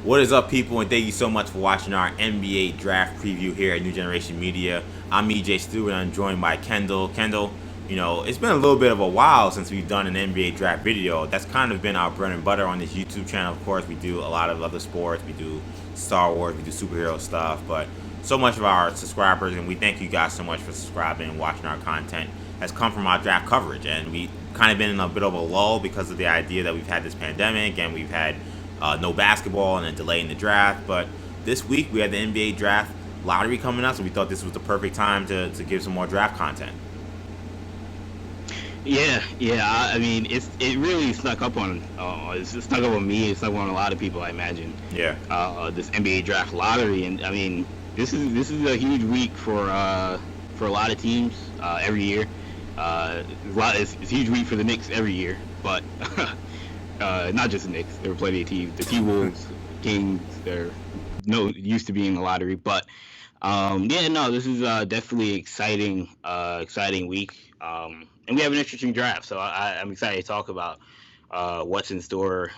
What is up, people, and thank you so much for watching our NBA draft preview here at New Generation Media. I'm EJ Stewart, and I'm joined by Kendall. Kendall, it's been a little bit of a while since we've done an NBA draft video. That's kind of been our bread and butter on this YouTube channel. Of course, we do a lot of other sports. We do Star Wars, we do superhero stuff, but so much of our subscribers, and we thank you guys so much for subscribing and watching our content, has come from our draft coverage. And we kind of been in a bit of a lull because of the idea that we've had this pandemic and we've had no basketball and a delay in the draft. But this week we had the NBA draft lottery coming up, so we thought this was the perfect time to give some more draft content. Yeah. I mean, it really snuck up on it's snuck up on me. It snuck up on a lot of people, I imagine. Yeah. This NBA draft lottery, and I mean, this is a huge week for a lot of teams every year. It's a huge week for the Knicks every year, but not just the Knicks. There were plenty of teams. The T-Wolves, Kings, they're used to being in the lottery, but this is definitely exciting week. And we have an interesting draft, so I'm excited to talk about what's in store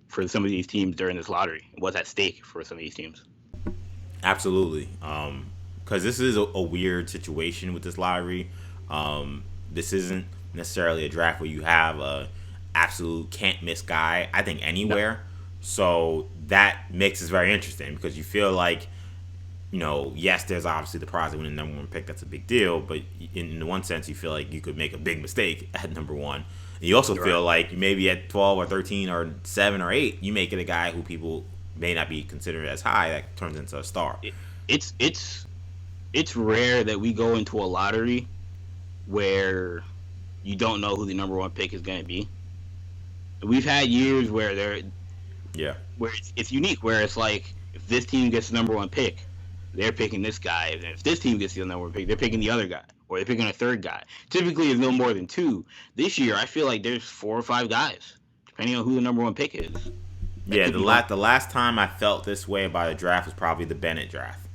for some of these teams during this lottery. What's at stake for some of these teams? Absolutely, because this is a weird situation with this lottery. This isn't necessarily a draft where you have a absolute can't miss guy, I think, anywhere. No. So that makes it very interesting because you feel like, yes, there's obviously the prize of winning the number one pick. That's a big deal. But in one sense, you feel like you could make a big mistake at number one. And you also feel like maybe at 12 or 13 or 7 or 8, you may get a guy who people may not be considered as high that turns into a star. It's rare that we go into a lottery where you don't know who the number one pick is going to be. We've had years where where it's unique, where it's like if this team gets the number one pick, they're picking this guy, and if this team gets the number one pick, they're picking the other guy, or they're picking a third guy. Typically, it's no more than two. This year, I feel like there's 4 or 5 guys, depending on who the number one pick is. Yeah, the last time I felt this way about a draft was probably the Bennett draft.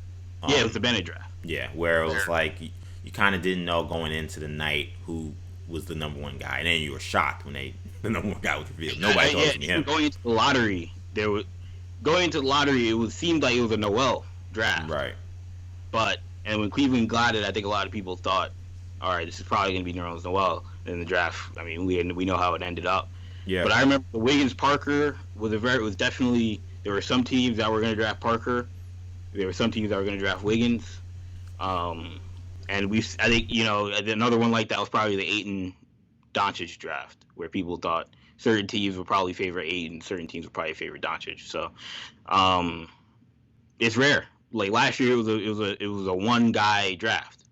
It was the Bennett draft. Yeah, where it was like you kind of didn't know going into the night who was the number one guy, and then you were shocked when the number one guy was revealed. Nobody thought it was him. Going into the lottery, it seemed like it was a Noel draft. Right. And when Cleveland got it, I think a lot of people thought, all right, this is probably going to be Nerlens Noel in the draft. I mean, we know how it ended up. Yeah. But I remember the Wiggins-Parker was definitely, there were some teams that were going to draft Parker. There were some teams that were going to draft Wiggins. And I think, another one like that was probably the Ayton-Doncic draft, where people thought certain teams would probably favor Ayton, certain teams would probably favor Doncic. So, it's rare. Like last year, it was a one guy draft.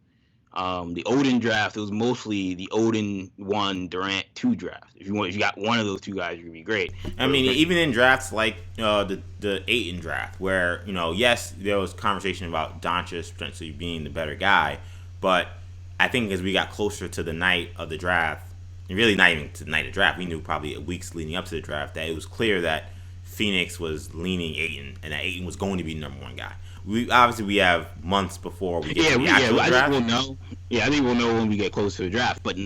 The Odin draft, it was mostly the Odin 1, Durant 2 draft. If you got one of those two guys, you're gonna be great. I mean, even in drafts like the Ayton draft, where yes, there was conversation about Doncic potentially being the better guy, but I think as we got closer to the night of the draft, and really not even to the night of the draft, we knew probably weeks leading up to the draft that it was clear that Phoenix was leaning Ayton, and that Ayton was going to be the number one guy. We have months before we get to the actual draft. I think we'll know. Yeah, I think we'll know when we get close to the draft. But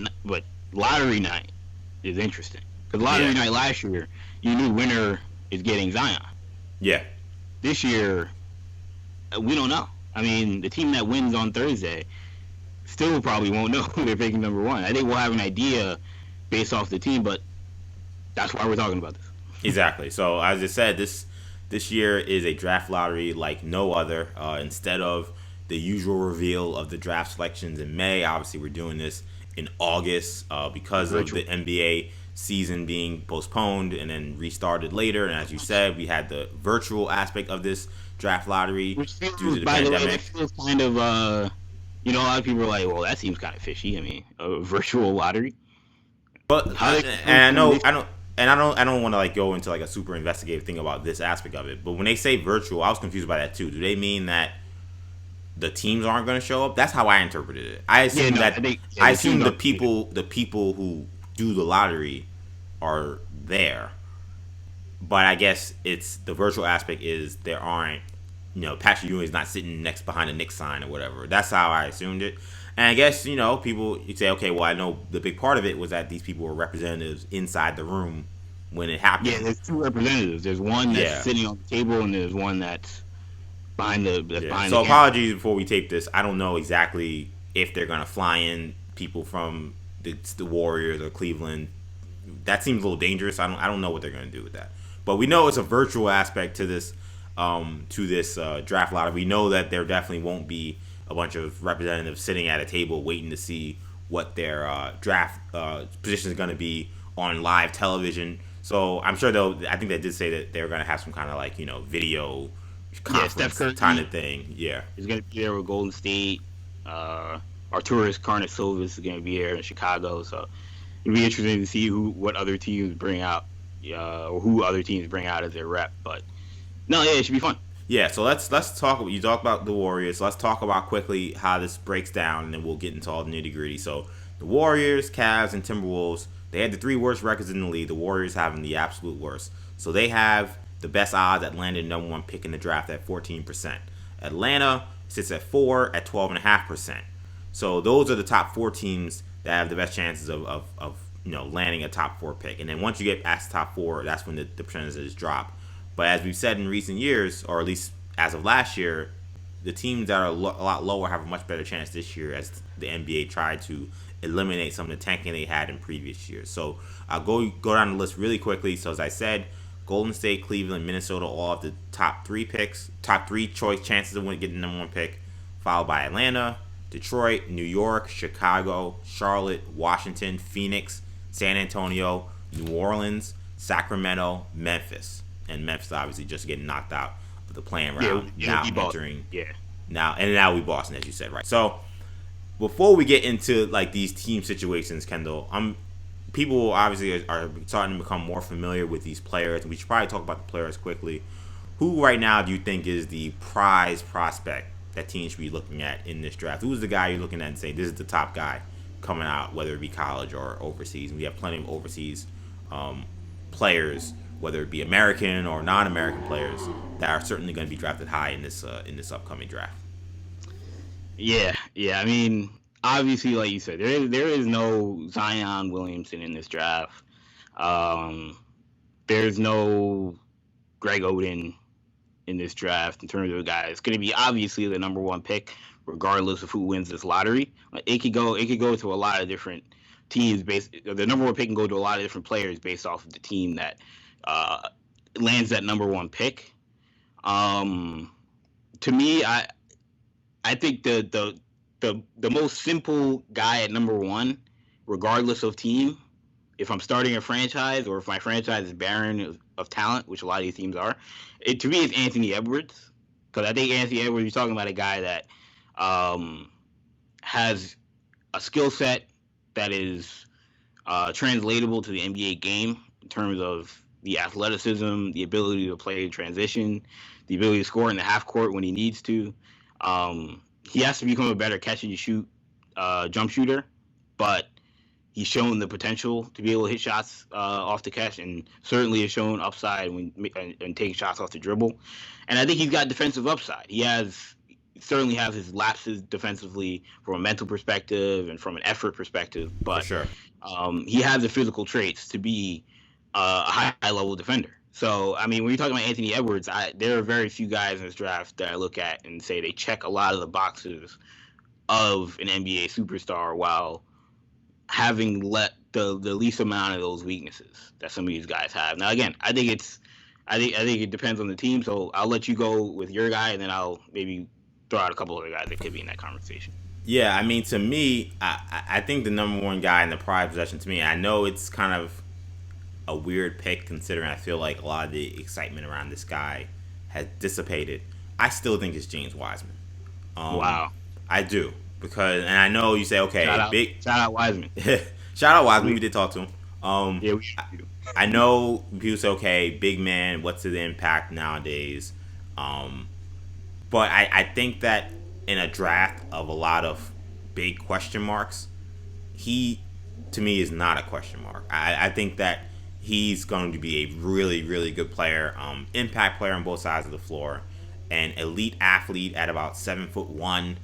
lottery night is interesting because lottery night last year, you knew winner is getting Zion. Yeah. This year, we don't know. I mean, the team that wins on Thursday still probably won't know who they're picking number one. I think we'll have an idea based off the team, but that's why we're talking about this. Exactly. So as I said, this year is a draft lottery like no other. Instead of the usual reveal of the draft selections in May, obviously we're doing this in August because of the NBA season being postponed and then restarted later. And as you said, we had the virtual aspect of this draft lottery due to the by pandemic. The way, it feels kind of, a lot of people are like, well, that seems kind of fishy. I mean, a virtual lottery. But I don't want to go into a super investigative thing about this aspect of it. But when they say virtual, I was confused by that too. Do they mean that the teams aren't going to show up? That's how I interpreted it. I assume the people who do the lottery are there. But I guess it's the virtual aspect is there aren't, Patrick Ewing is not sitting next behind a Knicks sign or whatever. That's how I assumed it. And I guess, people, you'd say, okay, well, I know the big part of it was that these people were representatives inside the room when it Yeah, happened. there's two representatives. There's one that's Yeah. sitting on the table, and there's one that's Yeah. behind the So camera. apologies before we tape this. I don't know exactly if they're gonna fly in people from the Warriors or Cleveland. That seems a little dangerous. I don't know what they're gonna do with that. But we know it's a virtual aspect to this draft lottery. We know that there definitely won't be a bunch of representatives sitting at a table waiting to see what their draft position is going to be on live television. So I'm sure they'll. I think they did say that they're going to have some kind of like video Yeah, Steph conference kind Curry of thing. Yeah. is going to be there with Golden State. Arturas Karnisovas is going to be here in Chicago. So it'll be interesting to see what other teams bring out, or who other teams bring out as their rep. But no, yeah, it should be fun. Yeah, so let's talk. You talk about the Warriors. Let's talk about quickly how this breaks down, and then we'll get into all the nitty gritty. So the Warriors, Cavs, and Timberwolves. They had the three worst records in the league. The Warriors having the absolute worst. So they have the best odds at landing number one pick in the draft at 14%. Atlanta sits at 4 at 12.5%. So those are the top four teams that have the best chances of landing a top four pick. And then once you get past the top four, that's when the percentages drop. But as we've said in recent years, or at least as of last year, the teams that are a lot lower have a much better chance this year as the NBA tried to eliminate some of the tanking they had in previous years. So I'll go down the list really quickly. So as I said, Golden State, Cleveland, Minnesota, all of the top three choice chances of getting the number one pick, followed by Atlanta, Detroit, New York, Chicago, Charlotte, Washington, Phoenix, San Antonio, New Orleans, Sacramento, Memphis. And Memphis obviously just getting knocked out of the playing round. Yeah, now entering yeah. now we Boston, as you said, right? So before we get into like these team situations, Kendall, people obviously are starting to become more familiar with these players, and we should probably talk about the players quickly. Who right now do you think is the prize prospect that teams should be looking at in this draft? Who's the guy you're looking at and say this is the top guy coming out, whether it be college or overseas? And we have plenty of overseas players, whether it be American or non-American players, that are certainly going to be drafted high in this upcoming draft. Yeah. I mean, obviously, like you said, there is no Zion Williamson in this draft. There's no Greg Oden in this draft in terms of a guy. It's going to be obviously the number one pick, regardless of who wins this lottery. It could go to a lot of different teams. The number one pick can go to a lot of different players based off of the team that lands that number one pick. To me, I think the most simple guy at number one, regardless of team, if I'm starting a franchise or if my franchise is barren of talent, which a lot of these teams are, to me it's Anthony Edwards. Because I think Anthony Edwards, you're talking about a guy that has a skill set that is translatable to the NBA game in terms of the athleticism, the ability to play in transition, the ability to score in the half court when he needs to. He has to become a better catch and shoot jump shooter, but he's shown the potential to be able to hit shots off the catch, and certainly has shown upside and taking shots off the dribble. And I think he's got defensive upside. He certainly has his lapses defensively from a mental perspective and from an effort perspective, but For sure. He has the physical traits to be a high-level defender. So, I mean, when you're talking about Anthony Edwards, there are very few guys in this draft that I look at and say they check a lot of the boxes of an NBA superstar while having let the least amount of those weaknesses that some of these guys have. Now, again, I think it depends on the team. So I'll let you go with your guy, and then I'll maybe throw out a couple other guys that could be in that conversation. Yeah, I mean, to me, I think the number one guy in the prize possession, to me, I know it's kind of a weird pick considering I feel like a lot of the excitement around this guy has dissipated. I still think it's James Wiseman. Wow. I do. And I know you say, okay, shout out Wiseman. Shout out Wiseman. We did talk to him. Yeah, we should do. I know people say, okay, big man, what's the impact nowadays? But I think that in a draft of a lot of big question marks, he, to me, is not a question mark. I think that he's going to be a really, really good player, impact player on both sides of the floor, an elite athlete at about 7'1".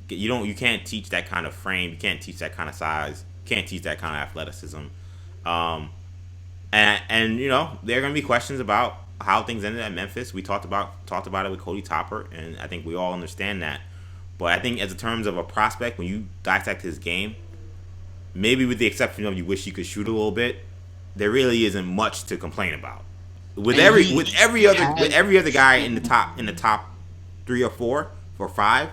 You can't teach that kind of frame. You can't teach that kind of size. You can't teach that kind of athleticism. And And there are going to be questions about how things ended at Memphis. We talked about it with Cody Topper, and I think we all understand that. But I think as in terms of a prospect, when you dissect his game, maybe with the exception of you wish he could shoot a little bit, there really isn't much to complain about. With every other guy in the top 3 or 4 or 5,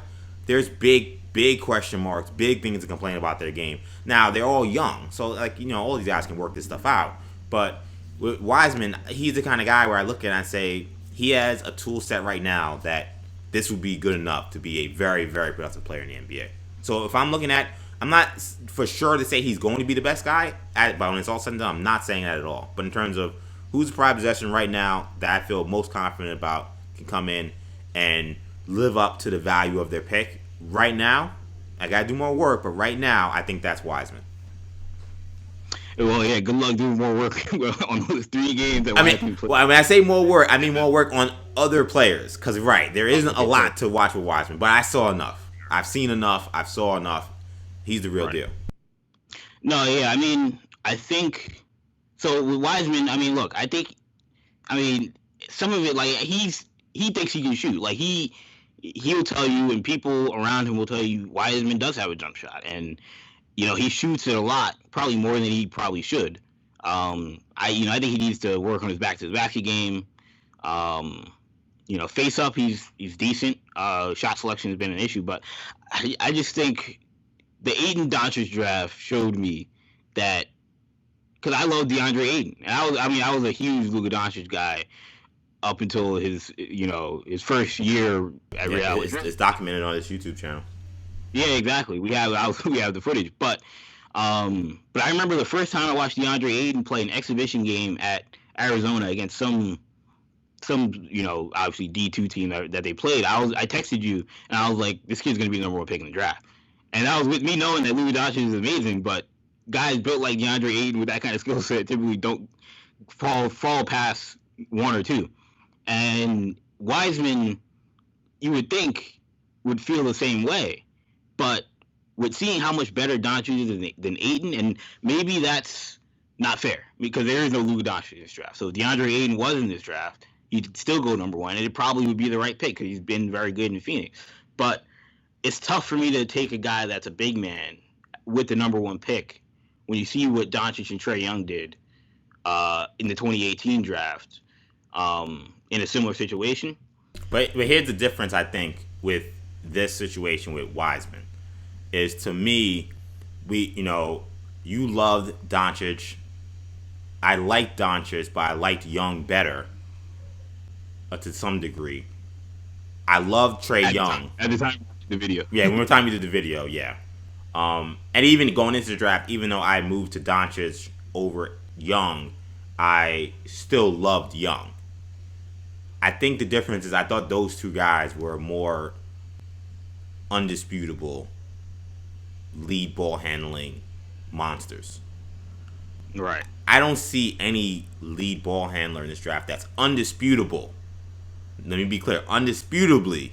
there's big question marks, big things to complain about their game. Now they're all young, so all these guys can work this stuff out. But with Wiseman, he's the kind of guy where I look at it and I say he has a tool set right now that this would be good enough to be a very, very productive player in the NBA. So if I'm looking at, I'm not for sure to say he's going to be the best guy at it, but when it's all said and done, I'm not saying that at all. But in terms of who's the prime possession right now that I feel most confident about can come in and live up to the value of their pick right now, I gotta do more work, but right now I think that's Wiseman. Well, yeah, good luck doing more work on those 3 games. That when I say more work, I mean more work on other players. Because, there isn't a lot to watch with Wiseman. But I saw enough. I've seen enough. I've saw enough. He's the real deal. No, yeah, I think... So, with Wiseman, look, some of it, he thinks he can shoot. He'll tell you, and people around him will tell you, Wiseman does have a jump shot. And... he shoots it a lot, probably more than he probably should. I think he needs to work on his back-to-the-basket game. Face up, he's decent. Shot selection has been an issue, but I just think the Ayton Doncic draft showed me that, because I love DeAndre Ayton, and I was a huge Luka Doncic guy up until his first year at Real. It's documented on his YouTube channel. Yeah, exactly. We have the footage, but I remember the first time I watched DeAndre Ayton play an exhibition game at Arizona against some obviously D2 team that they played. I texted you and I was like, this kid's gonna be the number 1 pick in the draft, and that was with me knowing that Luka Doncic is amazing, but guys built like DeAndre Ayton with that kind of skill set typically don't fall past 1 or 2, and Wiseman, you would think, would feel the same way. But with seeing how much better Doncic is than Ayton, and maybe that's not fair because there is no Luka Doncic in this draft. So if DeAndre Ayton was in this draft, he'd still go number 1, and it probably would be the right pick because he's been very good in Phoenix. But it's tough for me to take a guy that's a big man with the number 1 pick when you see what Doncic and Trae Young did in the 2018 draft in a similar situation. But here's the difference, I think, with this situation with Wiseman. Is, to me, you loved Doncic. I liked Doncic, but I liked Young better to some degree. I loved Trae Young. At the time the video. Yeah, when we were time we did the video, yeah. And even going into the draft, even though I moved to Doncic over Young, I still loved Young. I think the difference is I thought those 2 guys were more undisputable lead ball handling monsters. Right. I don't see any lead ball handler in this draft that's undisputable. Let me be clear, undisputably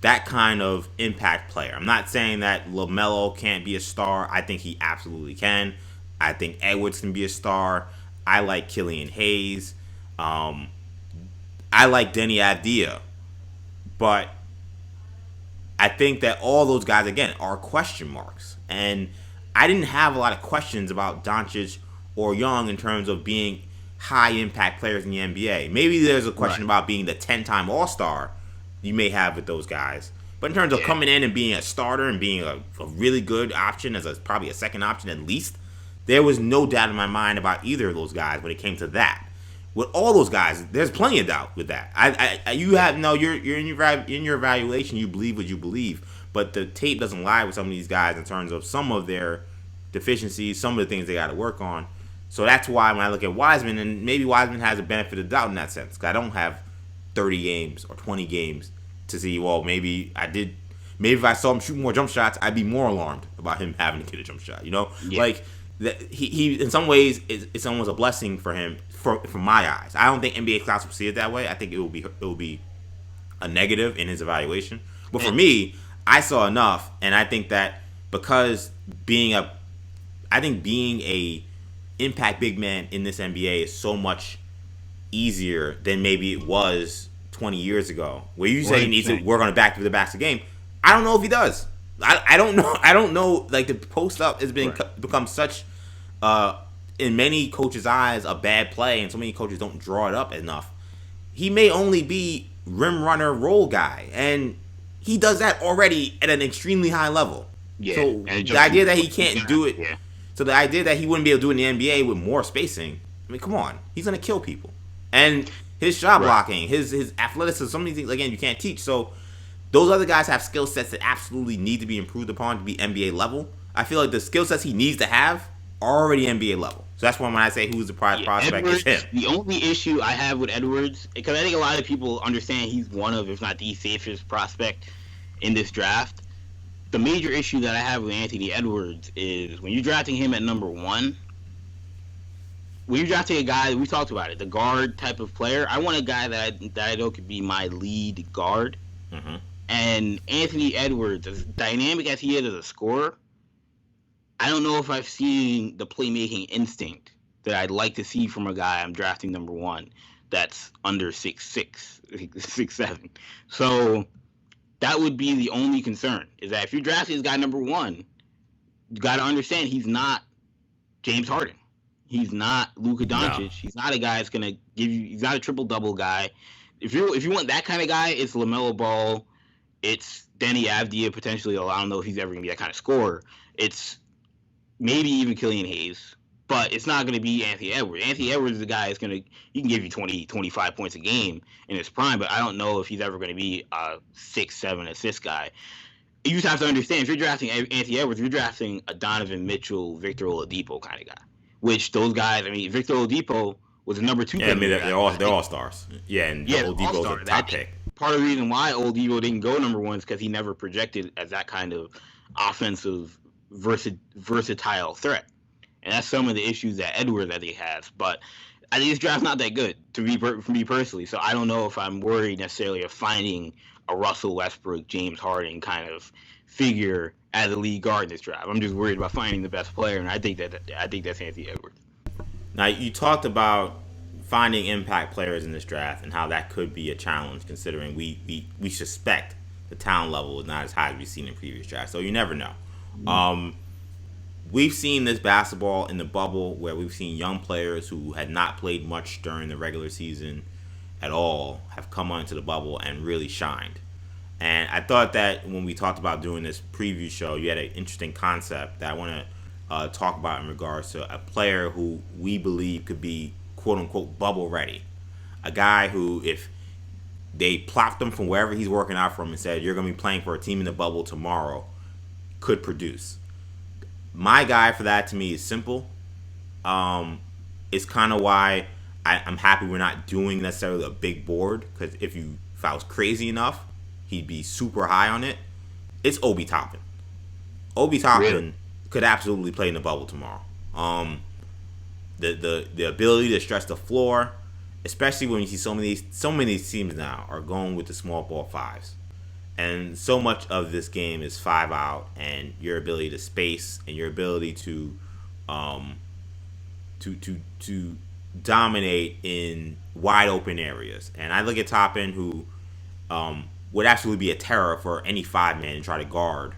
that kind of impact player. I'm not saying that LaMelo can't be a star. I think he absolutely can. I think Edwards can be a star. I like Killian Hayes. I like Denny Avdia. But I think that all those guys, again, are question marks. And I didn't have a lot of questions about Doncic or Young in terms of being high-impact players in the NBA. Maybe there's a question about being the 10-time All-Star you may have with those guys. But in terms of coming in and being a starter and being a really good option as probably a second option at least, there was no doubt in my mind about either of those guys when it came to that. With all those guys, there's plenty of doubt with that. You're in your evaluation. You believe what you believe, but the tape doesn't lie with some of these guys in terms of some of their deficiencies, some of the things they got to work on. So that's why when I look at Wiseman, and maybe Wiseman has a benefit of doubt in that sense, because I don't have 30 games or 20 games to see. Well, maybe if I saw him shoot more jump shots, I'd be more alarmed about him having to get a jump shot. Like that he in some ways it's almost a blessing for him. From my eyes, I don't think NBA scouts will see it that way. I think it will be a negative in his evaluation. But for me, I saw enough, and I think that because being a impact big man in this NBA is so much easier than maybe it was 20 years ago, where you say he needs to work on the back of the backs of the game. I don't know if he does. I don't know. I don't know. Like, the post up has become such, in many coaches' eyes, a bad play, and so many coaches don't draw it up enough. He may only be rim runner roll guy, and he does that already at an extremely high level. Yeah. So the idea that he can't do it, so the idea that he wouldn't be able to do it in the NBA with more spacing, I mean, come on, he's gonna kill people. And his shot blocking, his athleticism, some of these things, again, you can't teach. So those other guys have skill sets that absolutely need to be improved upon to be NBA level. I feel like the skill sets he needs to have are already NBA level. So that's why when I say who's the prize prospect, Edwards, it's him. The only issue I have with Edwards, because I think a lot of people understand he's one of, if not the safest prospect in this draft. The major issue that I have with Anthony Edwards is when you're drafting him at number 1, when you're drafting a guy, we talked about it, the guard type of player, I want a guy that I know could be my lead guard. Mm-hmm. And Anthony Edwards, as dynamic as he is as a scorer, I don't know if I've seen the playmaking instinct that I'd like to see from a guy I'm drafting number 1 that's under 6'6", 6'7". So that would be the only concern, is that if you're drafting this guy number 1, you got to understand he's not James Harden. He's not Luka Doncic. No. He's not a guy that's going to give you – he's not a triple-double guy. If you want that kind of guy, it's LaMelo Ball. It's Denny Avdia potentially. I don't know if he's ever going to be that kind of scorer. It's maybe even Killian Hayes. But it's not going to be Anthony Edwards. Anthony Edwards is the guy that's going to – he can give you 20, 25 points a game in his prime, but I don't know if he's ever going to be a 6-7 assist guy. You just have to understand, if you're drafting Anthony Edwards, you're drafting a Donovan Mitchell, Victor Oladipo kind of guy. Which those guys, I mean, Victor Oladipo was a number 2 pick. Yeah, I mean, they're all stars. Yeah, and Oladipo's a top pick. Part of the reason why Oladipo didn't go number 1 is because he never projected as that kind of offensive versatile threat. And that's some of the issues that Edwards, I think, has. But I think this draft's not that good, for me personally. So I don't know if I'm worried necessarily of finding a Russell Westbrook, James Harden kind of figure as a lead guard in this draft. I'm just worried about finding the best player, and I think that's Anthony Edwards. Now, you talked about finding impact players in this draft and how that could be a challenge, considering we suspect the talent level is not as high as we've seen in previous drafts. So you never know. Mm-hmm. We've seen this basketball in the bubble where we've seen young players who had not played much during the regular season at all have come onto the bubble and really shined. And I thought that when we talked about doing this preview show, you had an interesting concept that I want to talk about in regards to a player who we believe could be quote-unquote bubble ready. A guy who, if they plopped him from wherever he's working out from and said, you're going to be playing for a team in the bubble tomorrow, could produce. My guy for that, to me, is simple. It's kind of why I'm happy we're not doing necessarily a big board, because if I was crazy enough, he'd be super high on it. It's Obi Toppin. Obi Toppin could absolutely play in the bubble tomorrow. The ability to stretch the floor, especially when you see so many of these teams now are going with the small ball 5s. And so much of this game is 5 out, and your ability to space and your ability to dominate in wide open areas. And I look at Toppin, who would absolutely be a terror for any 5-man to try to guard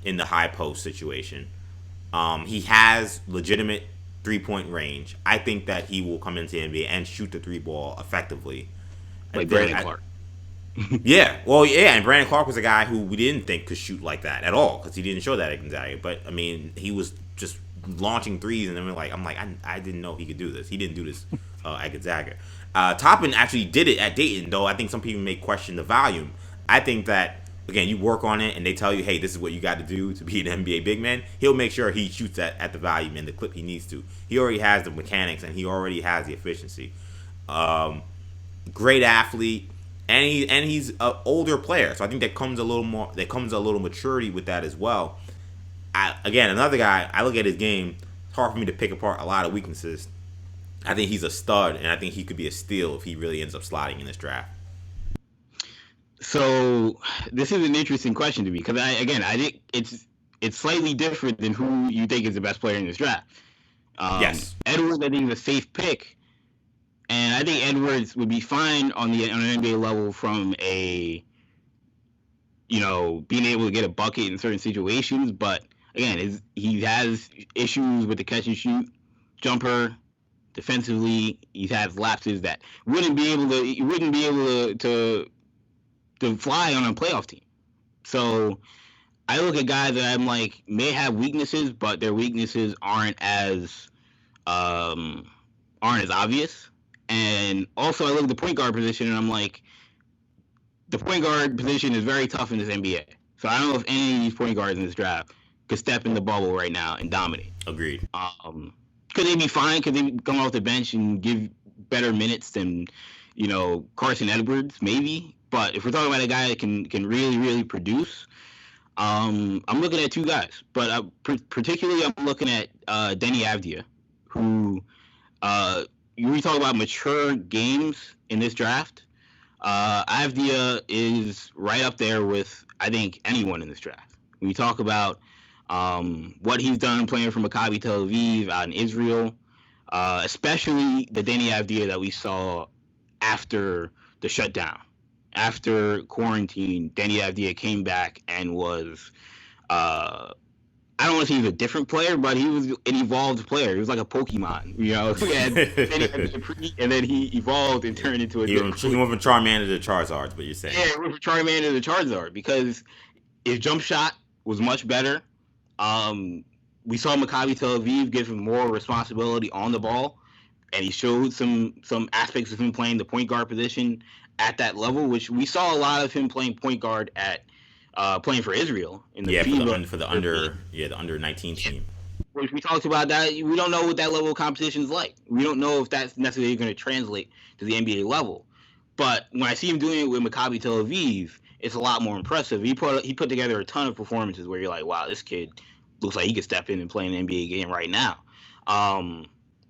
in the high post situation. He has legitimate 3-point range. I think that he will come into the NBA and shoot the 3-ball effectively. Like Brandon Clark. Yeah, well, yeah, and Brandon Clark was a guy who we didn't think could shoot like that at all, because he didn't show that at Gonzaga. But I mean, he was just launching threes, and then I didn't know he could do this. He didn't do this at Gonzaga. Toppin actually did it at Dayton, though I think some people may question the volume. I think that, again, you work on it, and they tell you, hey, this is what you got to do to be an NBA big man. He'll make sure he shoots at the volume and the clip he needs to. He already has the mechanics, and he already has the efficiency. Great athlete. And he's an older player, so I think that comes a little maturity with that as well. Again, another guy, I look at his game, it's hard for me to pick apart a lot of weaknesses. I think he's a stud, and I think he could be a steal if he really ends up sliding in this draft. So this is an interesting question to me, because I think it's slightly different than who you think is the best player in this draft. Yes. Edwards, I think, is a safe pick, and I think Edwards would be fine on an NBA level from a being able to get a bucket in certain situations. But again, he has issues with the catch and shoot jumper. Defensively, he has lapses that wouldn't be able to fly on a playoff team. So I look at guys that I'm like may have weaknesses, but their weaknesses aren't as obvious. And also, I look at the point guard position, and I'm like, the point guard position is very tough in this NBA. So I don't know if any of these point guards in this draft could step in the bubble right now and dominate. Agreed. Could they be fine? Could they come off the bench and give better minutes than, Carson Edwards? Maybe. But if we're talking about a guy that can really, really produce, I'm looking at two guys. But particularly, I'm looking at Denny Avdia, who we talk about mature games in this draft. Avdia is right up there with, I think, anyone in this draft. When you talk about what he's done playing for Maccabi Tel Aviv out in Israel, especially the Denny Avdia that we saw after the shutdown. After quarantine, Denny Avdia came back and was, I don't want to say he was a different player, but he was an evolved player. He was like a Pokemon, He had Denny Avdia and then he evolved and turned into a different He went from Charmander to Charizard, but you're saying. Yeah, he went from Charmander to Charizard because his jump shot was much better. We saw Maccabi Tel Aviv give him more responsibility on the ball, and he showed some aspects of him playing the point guard position at that level, which we saw a lot of him playing point guard at playing for Israel in the for the under 19 team. Which we talked about that. We don't know what that level of competition is like. We don't know if that's necessarily going to translate to the NBA level. But when I see him doing it with Maccabi Tel Aviv, it's a lot more impressive. He put together a ton of performances where you're like, wow, this kid looks like he could step in and play an NBA game right now.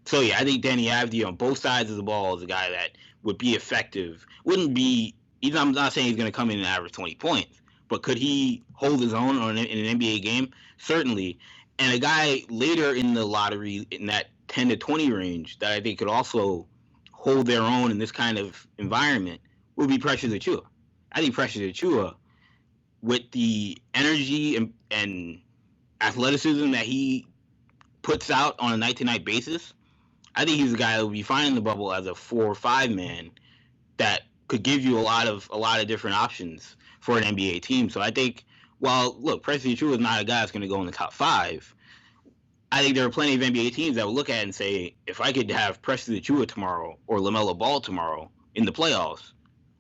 So yeah, I think Denny Avdia on both sides of the ball is a guy that would be effective. I'm not saying he's going to come in and average 20 points, but could he hold his own in an NBA game? Certainly. And a guy later in the lottery in that 10 to 20 range that I think could also hold their own in this kind of environment would be Precious Achiuwa. I think Precious Achiuwa, with the energy and athleticism that he puts out on a night-to-night basis, I think he's a guy that would be fine in the bubble as a 4 or 5 man that could give you a lot of different options for an NBA team. So I think, Precious Achiuwa is not a guy that's going to go in the top 5. I think there are plenty of NBA teams that would look at it and say, if I could have Precious Achiuwa tomorrow or LaMelo Ball tomorrow in the playoffs,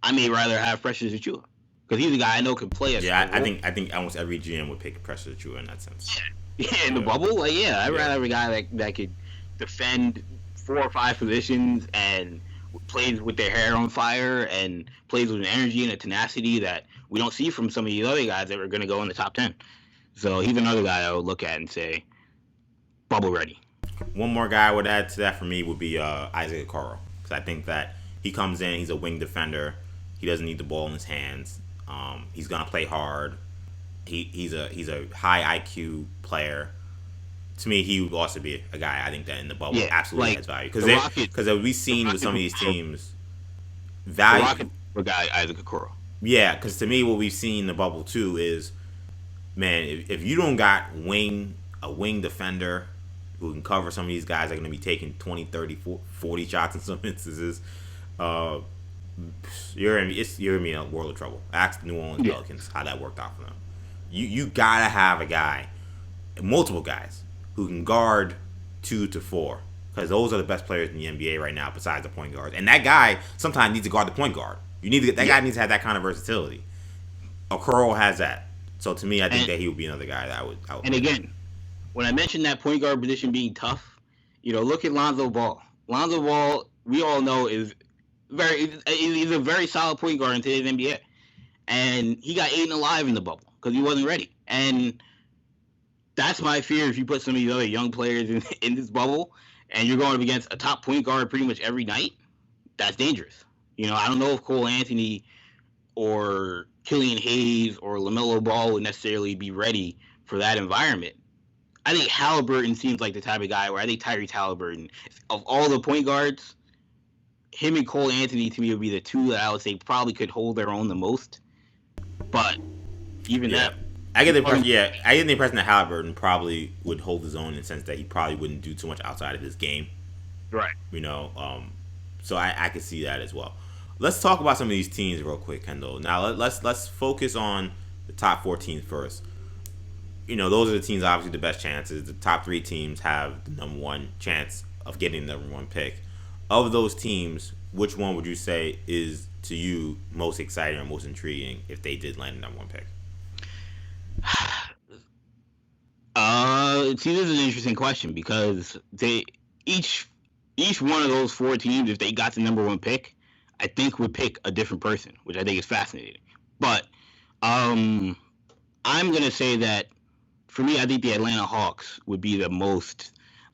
I may rather have Precious Achiuwa because he's a guy I know can play. I think almost every GM would pick Precious Achiuwa in that sense. Yeah, in the bubble, I'd rather have a guy that could defend 4 or 5 positions and plays with their hair on fire and plays with an energy and a tenacity that we don't see from some of these other guys that are going to go in the top 10. So he's another guy I would look at and say, bubble ready. One more guy I would add to that for me would be Isaac Okoro, because I think that he comes in, he's a wing defender. He doesn't need the ball in his hands. He's gonna play hard. He's a high IQ player. To me, he would also be a guy I think that in the bubble absolutely has value, because we've seen with some of these teams value. The guy Isaac Okoro. Yeah, because to me, what we've seen in the bubble too is, man, if you don't got a wing defender who can cover some of these guys that are going to be taking 20, 30, 40 shots in some instances, you're in a world of trouble. Ask the New Orleans Pelicans how that worked out for them. You got to have a guy, multiple guys, who can guard 2 to 4, because those are the best players in the NBA right now besides the point guard. And that guy sometimes needs to guard the point guard. Guy needs to have that kind of versatility. Okoro has that. So to me, I think that he would be another guy that I would. And again, when I mentioned that point guard position being tough, look at Lonzo Ball. Lonzo Ball, we all know, he's a very solid point guard in today's NBA. And he got eaten alive in the bubble because he wasn't ready. And that's my fear if you put some of these other young players in this bubble and you're going up against a top point guard pretty much every night. That's dangerous. I don't know if Cole Anthony or Killian Hayes or LaMelo Ball would necessarily be ready for that environment. I think Halliburton seems like the type of guy where I think Tyrese Halliburton, of all the point guards, him and Cole Anthony to me would be the two that I would say probably could hold their own the most. But even Yeah. that, I get the impression. Yeah, I get the impression that Halliburton probably would hold his own in the sense that he probably wouldn't do too much outside of his game. right? You know, so I could see that as well. Let's talk about some of these teams real quick, Kendall. Now let's focus on the top 4 teams first. You know, those are the teams obviously the best chances. The top 3 teams have the number 1 chance of getting the number 1 pick. Of those teams, which one would you say is to you most exciting or most intriguing if they did land the number 1 pick? See, this is an interesting question because they each one of those 4 teams, if they got the number 1 pick, I think would pick a different person, which I think is fascinating. But I'm gonna say that for me, I think the Atlanta Hawks would be the most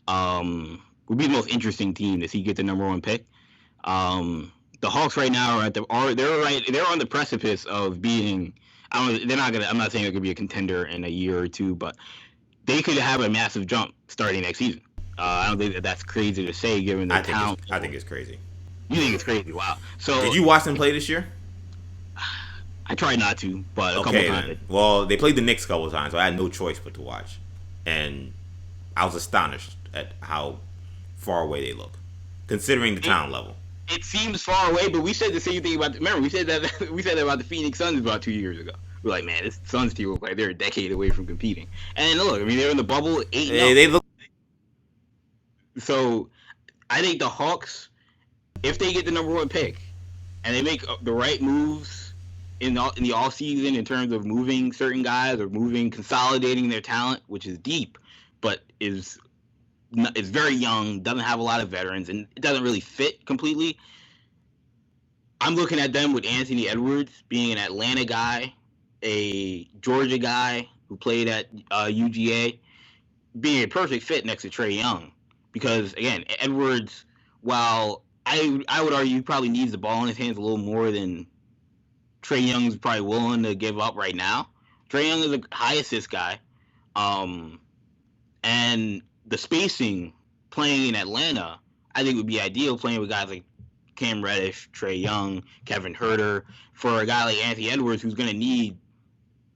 interesting team to see get the number 1 pick. The Hawks right now they're on the precipice of being. I don't. They're not gonna. I'm not saying they're gonna be a contender in a year or two, but they could have a massive jump starting next season. I don't think that's crazy to say given the talent. I think it's crazy. You think it's crazy? Wow. So did you watch them play this year? I tried not to, but a couple times. Then. Well, they played the Knicks a couple of times, so I had no choice but to watch, and I was astonished at how far away they look, considering the talent level. It seems far away, but we said the same thing about. Remember, we said that about the Phoenix Suns about 2 years ago. We're like, man, this Suns team look like they're a decade away from competing. And look, I mean, they're in the bubble 8-0. They look. So, I think the Hawks, if they get the number 1 pick, and they make the right moves in the off season in terms of moving certain guys or consolidating their talent, which is deep, but is very young, doesn't have a lot of veterans, and it doesn't really fit completely. I'm looking at them with Anthony Edwards being an Atlanta guy, a Georgia guy who played at UGA, being a perfect fit next to Trae Young. Because, again, Edwards, while I would argue he probably needs the ball in his hands a little more than Trae Young's probably willing to give up right now. Trae Young is a high assist guy. And the spacing playing in Atlanta, I think would be ideal playing with guys like Cam Reddish, Trae Young, Kevin Huerter, for a guy like Anthony Edwards who's going to need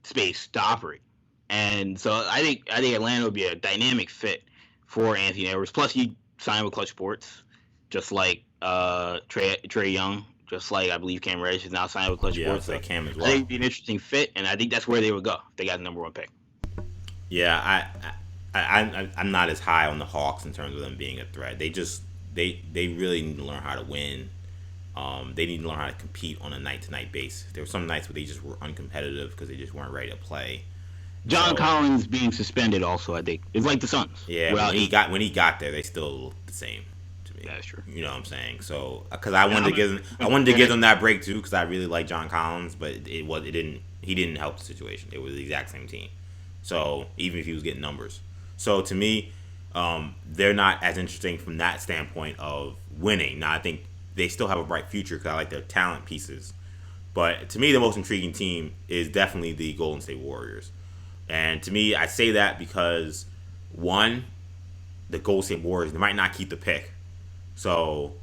space to operate. And so I think Atlanta would be a dynamic fit for Anthony Edwards. Plus, he signed with Clutch Sports, just like Trae Young, just like I believe Cam Reddish is now signed with Clutch Sports. Like Cam as well. I think it'd be an interesting fit, and I think that's where they would go if they got the number 1 pick. Yeah, I'm not as high on the Hawks in terms of them being a threat. They really need to learn how to win. They need to learn how to compete on a night-to-night basis. There were some nights where they just were uncompetitive because they just weren't ready to play. John Collins being suspended also, I think, it's like the Suns. Yeah, when he got there, they still looked the same to me. That's true. You know what I'm saying? So, because I wanted to give them that break too, because I really like John Collins, but he didn't help the situation. It was the exact same team. So even if he was getting numbers, so to me, they're not as interesting from that standpoint of winning. Now I think they still have a bright future because I like their talent pieces. But to me, the most intriguing team is definitely the Golden State Warriors. And to me, I say that because, one, the Golden State Warriors, they might not keep the pick. So,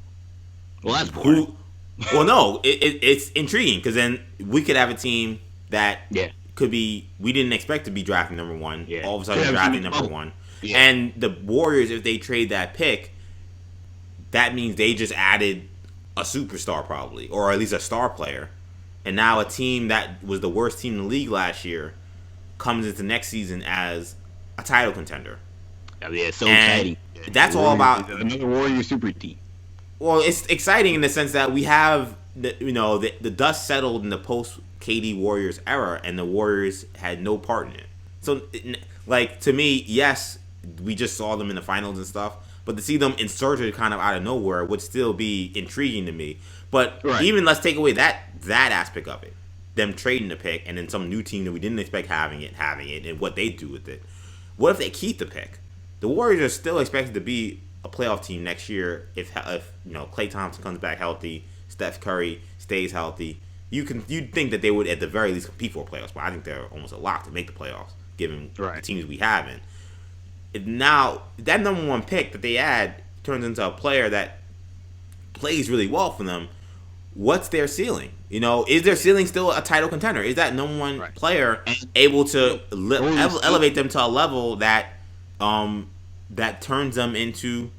well, that's boring. Well, no, it's intriguing because then we could have a team that could be, we didn't expect to be drafting number 1. Yeah. All of a sudden, drafting number 1. Yeah. And the Warriors, if they trade that pick, that means they just added a superstar probably, or at least a star player. And now a team that was the worst team in the league last year comes into next season as a title contender. Yeah, so exciting. That's all about another Warrior super team. Well, it's exciting in the sense that we have the dust settled in the post KD Warriors era, and the Warriors had no part in it. So, like, to me, yes, we just saw them in the finals and stuff, but to see them inserted kind of out of nowhere would still be intriguing to me. But even let's take away that aspect of it. Them trading the pick and then some new team that we didn't expect having it, and what they do with it. What if they keep the pick? The Warriors are still expected to be a playoff team next year if Klay Thompson comes back healthy, Steph Curry stays healthy. You'd think that they would at the very least compete for a playoff spot. I think they're almost a lock to make the playoffs given the teams we have in. now that number one pick that they add turns into a player that plays really well for them. What's their ceiling? Is their ceiling still a title contender? Is that number one Right. player And able to Golden State- elevate them to a level that turns them into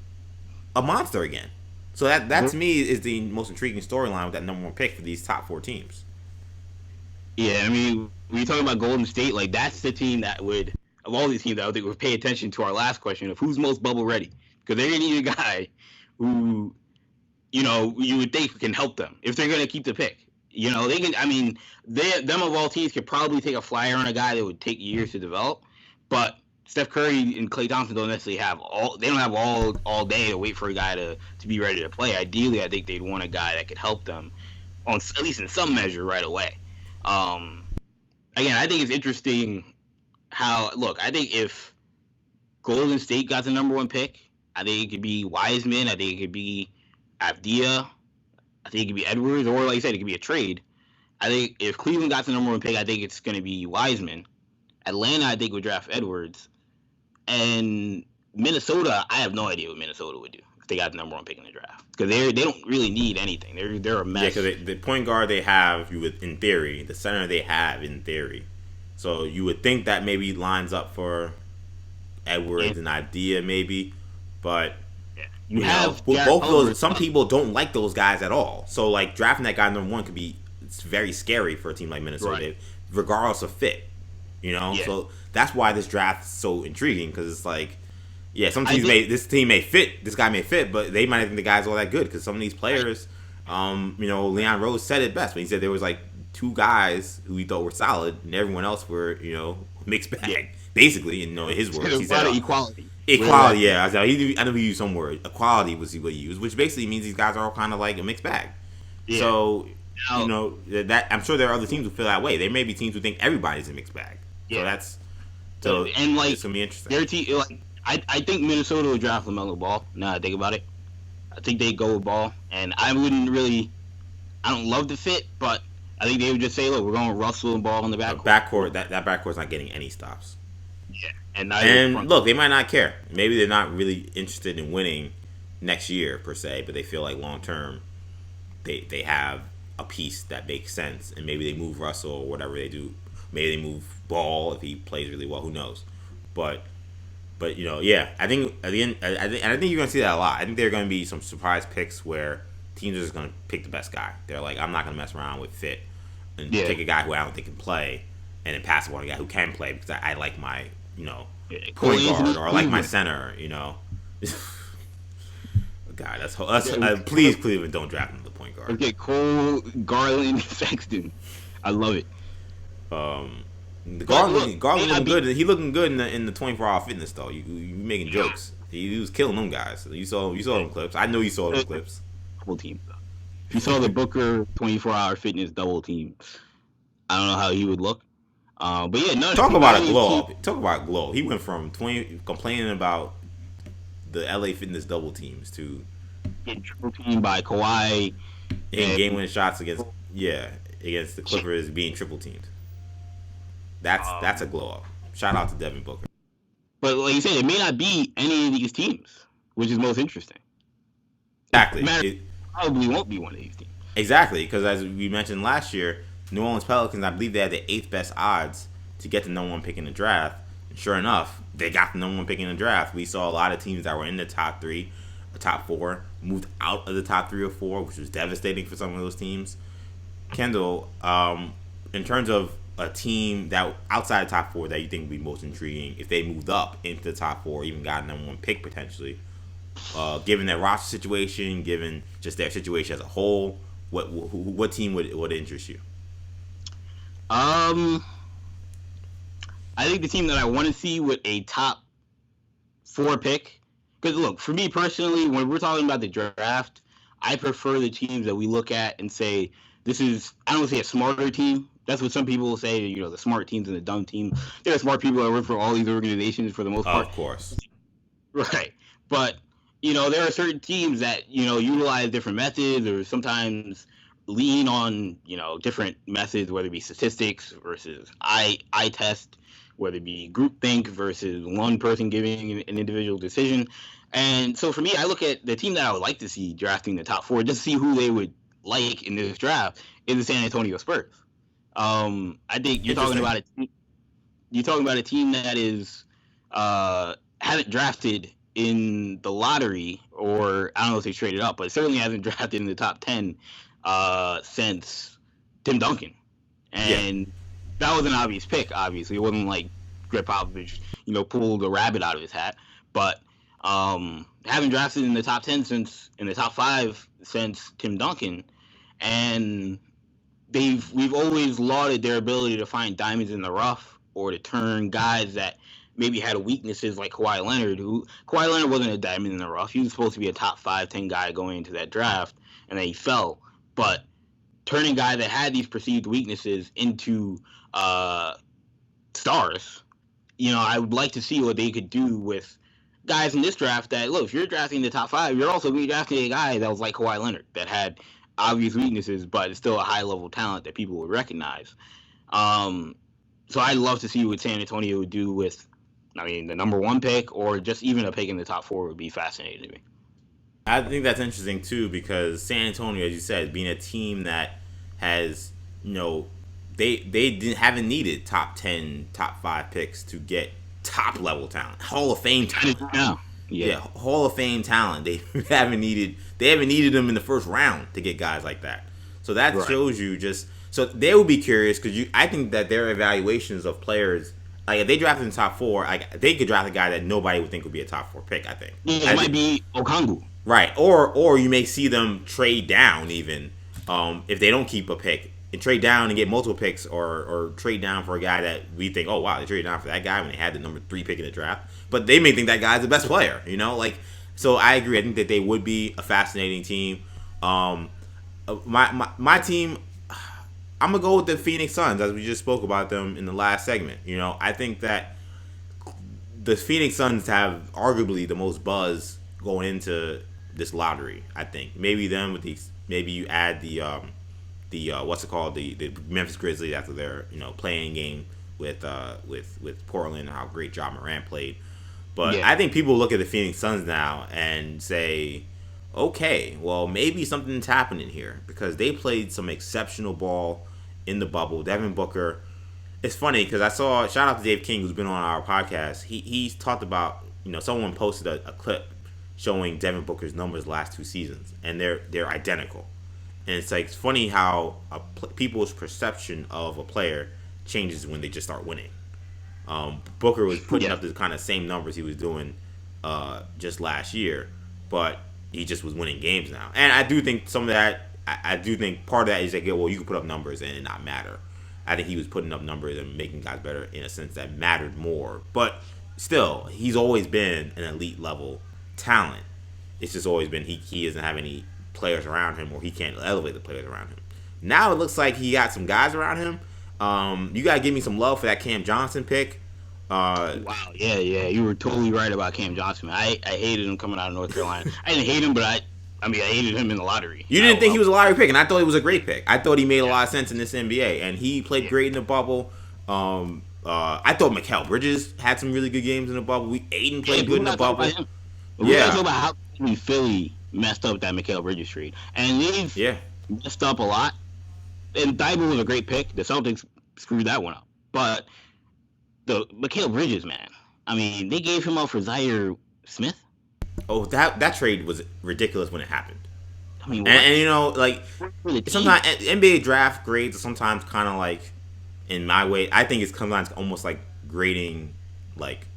a monster again? So that to me is the most intriguing storyline with that number one pick for these top four teams. Yeah, I mean, when you're talking about Golden State, like that's the team that would, of all these teams, I would think would pay attention to our last question of who's most bubble ready, because they're gonna need a guy who, you would think can help them if they're gonna keep the pick. They can. I mean, them of all teams could probably take a flyer on a guy that would take years to develop, but Steph Curry and Klay Thompson don't necessarily have all. They don't have all day to wait for a guy to be ready to play. Ideally, I think they'd want a guy that could help them on at least in some measure right away. Again, I think it's interesting how. Look, I think if Golden State got the number one pick, I think it could be Wiseman. I think it could be Avdia. I think it could be Edwards, or like you said, it could be a trade. I think if Cleveland got the number one pick, I think it's going to be Wiseman. Atlanta, I think, would draft Edwards. And Minnesota, I have no idea what Minnesota would do if they got the number one pick in the draft, because they don't really need anything. They're a mess. Yeah, because the point guard they have, in theory, the center they have, in theory. So you would think that maybe lines up for Edwards, an idea maybe, but you have both Jarrett of those. Culver. Some people don't like those guys at all. So like drafting that guy number one could be it's very scary for a team like Minnesota, Right. regardless of fit. Yeah. So that's why this draft is so intriguing, because it's like, yeah, some I teams think- this team may fit, this guy may fit, but they might not think the guy's all that good, because some of these players, Leon Rose said it best when he said there was like two guys who he thought were solid, and everyone else were mixed bag, Yeah. basically. In his words, There's he a lot said of equality. equality. Yeah, I know he used some word. Equality was what he used, which basically means these guys are all kind of like a mixed bag. Yeah. So Now- that I'm sure there are other teams who feel that way. There may be teams who think everybody's a mixed bag. Yeah. So And like it's gonna be interesting. their team, like I think Minnesota would draft LaMelo Ball. Now I think about it, I think they go with Ball, and I don't love the fit, but I think they would just say, look, we're going with Russell and Ball in the backcourt. Backcourt, that backcourt's not getting any stops. Yeah, And look, they might not care. Maybe they're not really interested in winning next year per se, but they feel like long term, they have a piece that makes sense, and maybe they move Russell or whatever they do. Maybe they move Ball if he plays really well. Who knows? But yeah, I think at the end, I think you're gonna see that a lot. I think there are gonna be some surprise picks where teams are just gonna pick the best guy. They're like, I'm not gonna mess around with fit and take a guy who I don't think can play, and then pass on a guy who can play because I like my point guard, or I like my center. God, please Cleveland don't draft him the point guard. Okay, Cole, Garland, Sexton. I love it. Garland looking good. He looking good in the 24-hour fitness though. You making jokes. He was killing them guys. You saw them clips. I know you saw those clips. Double team. If you saw the Booker 24-hour fitness double team, I don't know how he would look. But yeah, talk about a glow up. Talk about glow. He went from complaining about the LA Fitness double teams to getting triple teamed by Kawhi in game winning shots against the Clippers being triple teamed. That's a glow up. Shout out to Devin Booker. But like you said, it may not be any of these teams, which is most interesting. Exactly. It probably won't be one of these teams. Exactly, because as we mentioned last year, New Orleans Pelicans, I believe they had the 8th best odds to get the number one pick in the draft. And sure enough, they got the number one pick in the draft. We saw a lot of teams that were in the top 3, or top 4, moved out of the top 3 or 4, which was devastating for some of those teams. Kendall, in terms of a team that outside the top 4 that you think would be most intriguing if they moved up into the top 4, even got a number one pick potentially, given their roster situation, given just their situation as a whole, what team would interest you? I think the team that I want to see with a top 4 pick, because look, for me personally, when we're talking about the draft, I prefer the teams that we look at and say, this is, I don't want to say a smarter team. That's what some people will say, the smart teams and the dumb team. There are smart people that work for all these organizations for the most part. Of course. Right. But, there are certain teams that, utilize different methods or sometimes lean on, different methods, whether it be statistics versus eye test whether it be groupthink versus one person giving an individual decision. And so for me, I look at the team that I would like to see drafting the top 4, just to see who they would like in this draft, is the San Antonio Spurs. I think you're talking about a team that is haven't drafted in the lottery, or I don't know if they traded up, but certainly hasn't drafted in the top 10 since Tim Duncan. And that was an obvious pick, obviously. It wasn't like Greg Popovich, pulled a rabbit out of his hat. But haven't drafted in the top 10 in the top 5 since Tim Duncan. And we've always lauded their ability to find diamonds in the rough, or to turn guys that maybe had weaknesses like Kawhi Leonard. Kawhi Leonard wasn't a diamond in the rough. He was supposed to be a top 5, 10 guy going into that draft, and then he fell. But turning guys that had these perceived weaknesses into stars, I would like to see what they could do with guys in this draft that, look, if you're drafting the top 5, you're also going to be drafting a guy that was like Kawhi Leonard, that had obvious weaknesses, but is still a high-level talent that people would recognize. So I'd love to see what San Antonio would do with, the number 1 pick, or just even a pick in the top 4 would be fascinating to me. I think that's interesting too, because San Antonio, as you said, being a team that has, they haven't needed top 10, top 5 picks to get top level talent, Hall of Fame talent. Yeah, Hall of Fame talent. They haven't needed them in the first round to get guys like that. So that shows you just. So they would be curious, because I think that their evaluations of players, like if they drafted in the top 4, they could draft a guy that nobody would think would be a top 4 pick. I think it might be Okongwu. Right, or you may see them trade down even if they don't keep a pick, and trade down and get multiple picks, or trade down for a guy that we think, oh wow, they traded down for that guy when they had the number 3 pick in the draft, but they may think that guy's the best player, So I agree. I think that they would be a fascinating team. My team, I'm gonna go with the Phoenix Suns, as we just spoke about them in the last segment. I think that the Phoenix Suns have arguably the most buzz going into this lottery. I think maybe them with these. Maybe you add the what's it called, the Memphis Grizzlies after their playing game with Portland, and how great Ja Morant played. But I think people look at the Phoenix Suns now and say, okay, well maybe something's happening here, because they played some exceptional ball in the bubble. Devin Booker. It's funny because I saw, shout out to Dave King, who's been on our podcast. He's talked about, someone posted a clip showing Devin Booker's numbers last 2 seasons, and they're identical. And it's funny how people's perception of a player changes when they just start winning. Booker was putting up the kind of same numbers he was doing just last year, but he just was winning games now. And I do think some of that, I do think part of that is you can put up numbers and it not matter. I think he was putting up numbers and making guys better in a sense that mattered more. But still, he's always been an elite level talent. It's just always been he doesn't have any players around him, or he can't elevate the players around him. Now it looks like he got some guys around him. You gotta give me some love for that Cam Johnson pick. Wow, yeah, you were totally right about Cam Johnson. I hated him coming out of North Carolina. I didn't hate him, but I hated him in the lottery. You didn't think he was a lottery pick, and I thought he was a great pick. I thought he made a lot of sense in this NBA, and he played great in the bubble. I thought Mikal Bridges had some really good games in the bubble. Aiden played good in the bubble. We gotta talk about how Philly messed up that Mikal Bridges trade, and they've messed up a lot. And Thibault was a great pick. The Celtics screwed that one up, but the Mikal Bridges, man. They gave him up for Zaire Smith. Oh, that trade was ridiculous when it happened. What? And sometimes NBA draft grades are sometimes kind of like, in my way, I think it's sometimes almost like grading like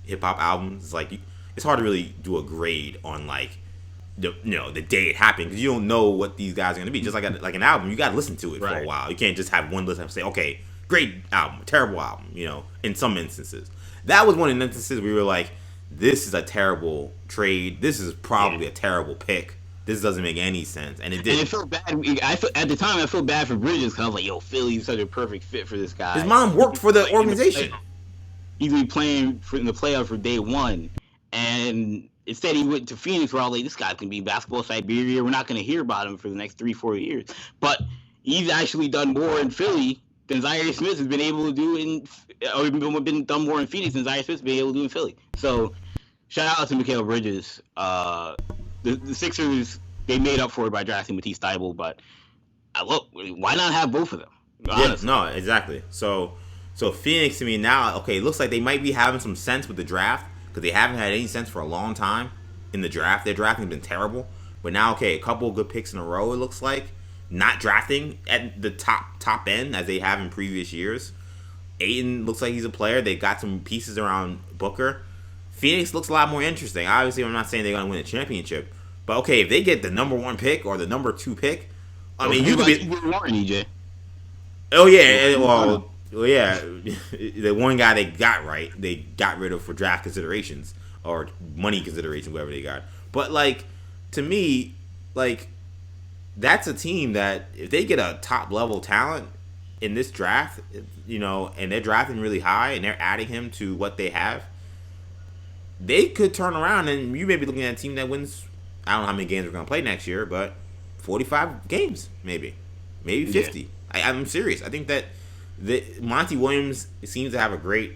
hip hop albums. It's hard to really do a grade on the day it happened, because you don't know what these guys are going to be. Just like an album, you got to listen to it for a while. You can't just have one listen and say, okay, great album, terrible album. In some instances, that was one of the instances we were like, this is a terrible trade. This is probably a terrible pick. This doesn't make any sense. And it did. And it felt bad. At the time, I felt bad for Bridges, because I was like, yo, Philly's such a perfect fit for this guy. His mom worked for the organization. He's been playing in the playoffs for day one. And instead he went to Phoenix, where I was like, this guy can be basketball Siberia. We're not going to hear about him for the next 3-4 years. But he's actually done more in Philly than Zaire Smith has been able to do or been done more in Phoenix than Zaire Smith's been able to do in Philly. So shout out to Mikal Bridges. The Sixers, they made up for it by drafting Matisse Thybulle, but look, why not have both of them? Honestly. Yeah, no, exactly. So Phoenix to me now, okay, it looks like they might be having some sense with the draft because they haven't had any sense for a long time in the draft. Their drafting has been terrible, but now, okay, a couple of good picks in a row. It looks like not drafting at the top end as they have in previous years. Ayton looks like he's a player. They got some pieces around Booker. Phoenix looks a lot more interesting. Obviously, I'm not saying they're going to win a championship, but okay, if they get the number 1 pick or the number 2 pick, I mean, you could be Warren, EJ. Oh yeah, well, yeah, the one guy they got right, they got rid of for draft considerations or money considerations, whatever they got. But like, to me, like, that's a team that if they get a top level talent in this draft, and they're drafting really high and they're adding him to what they have, they could turn around and you may be looking at a team that wins. I don't know how many games we're going to play next year, but 45 games, maybe 50. Yeah. I'm serious. I think that Monty Williams seems to have a great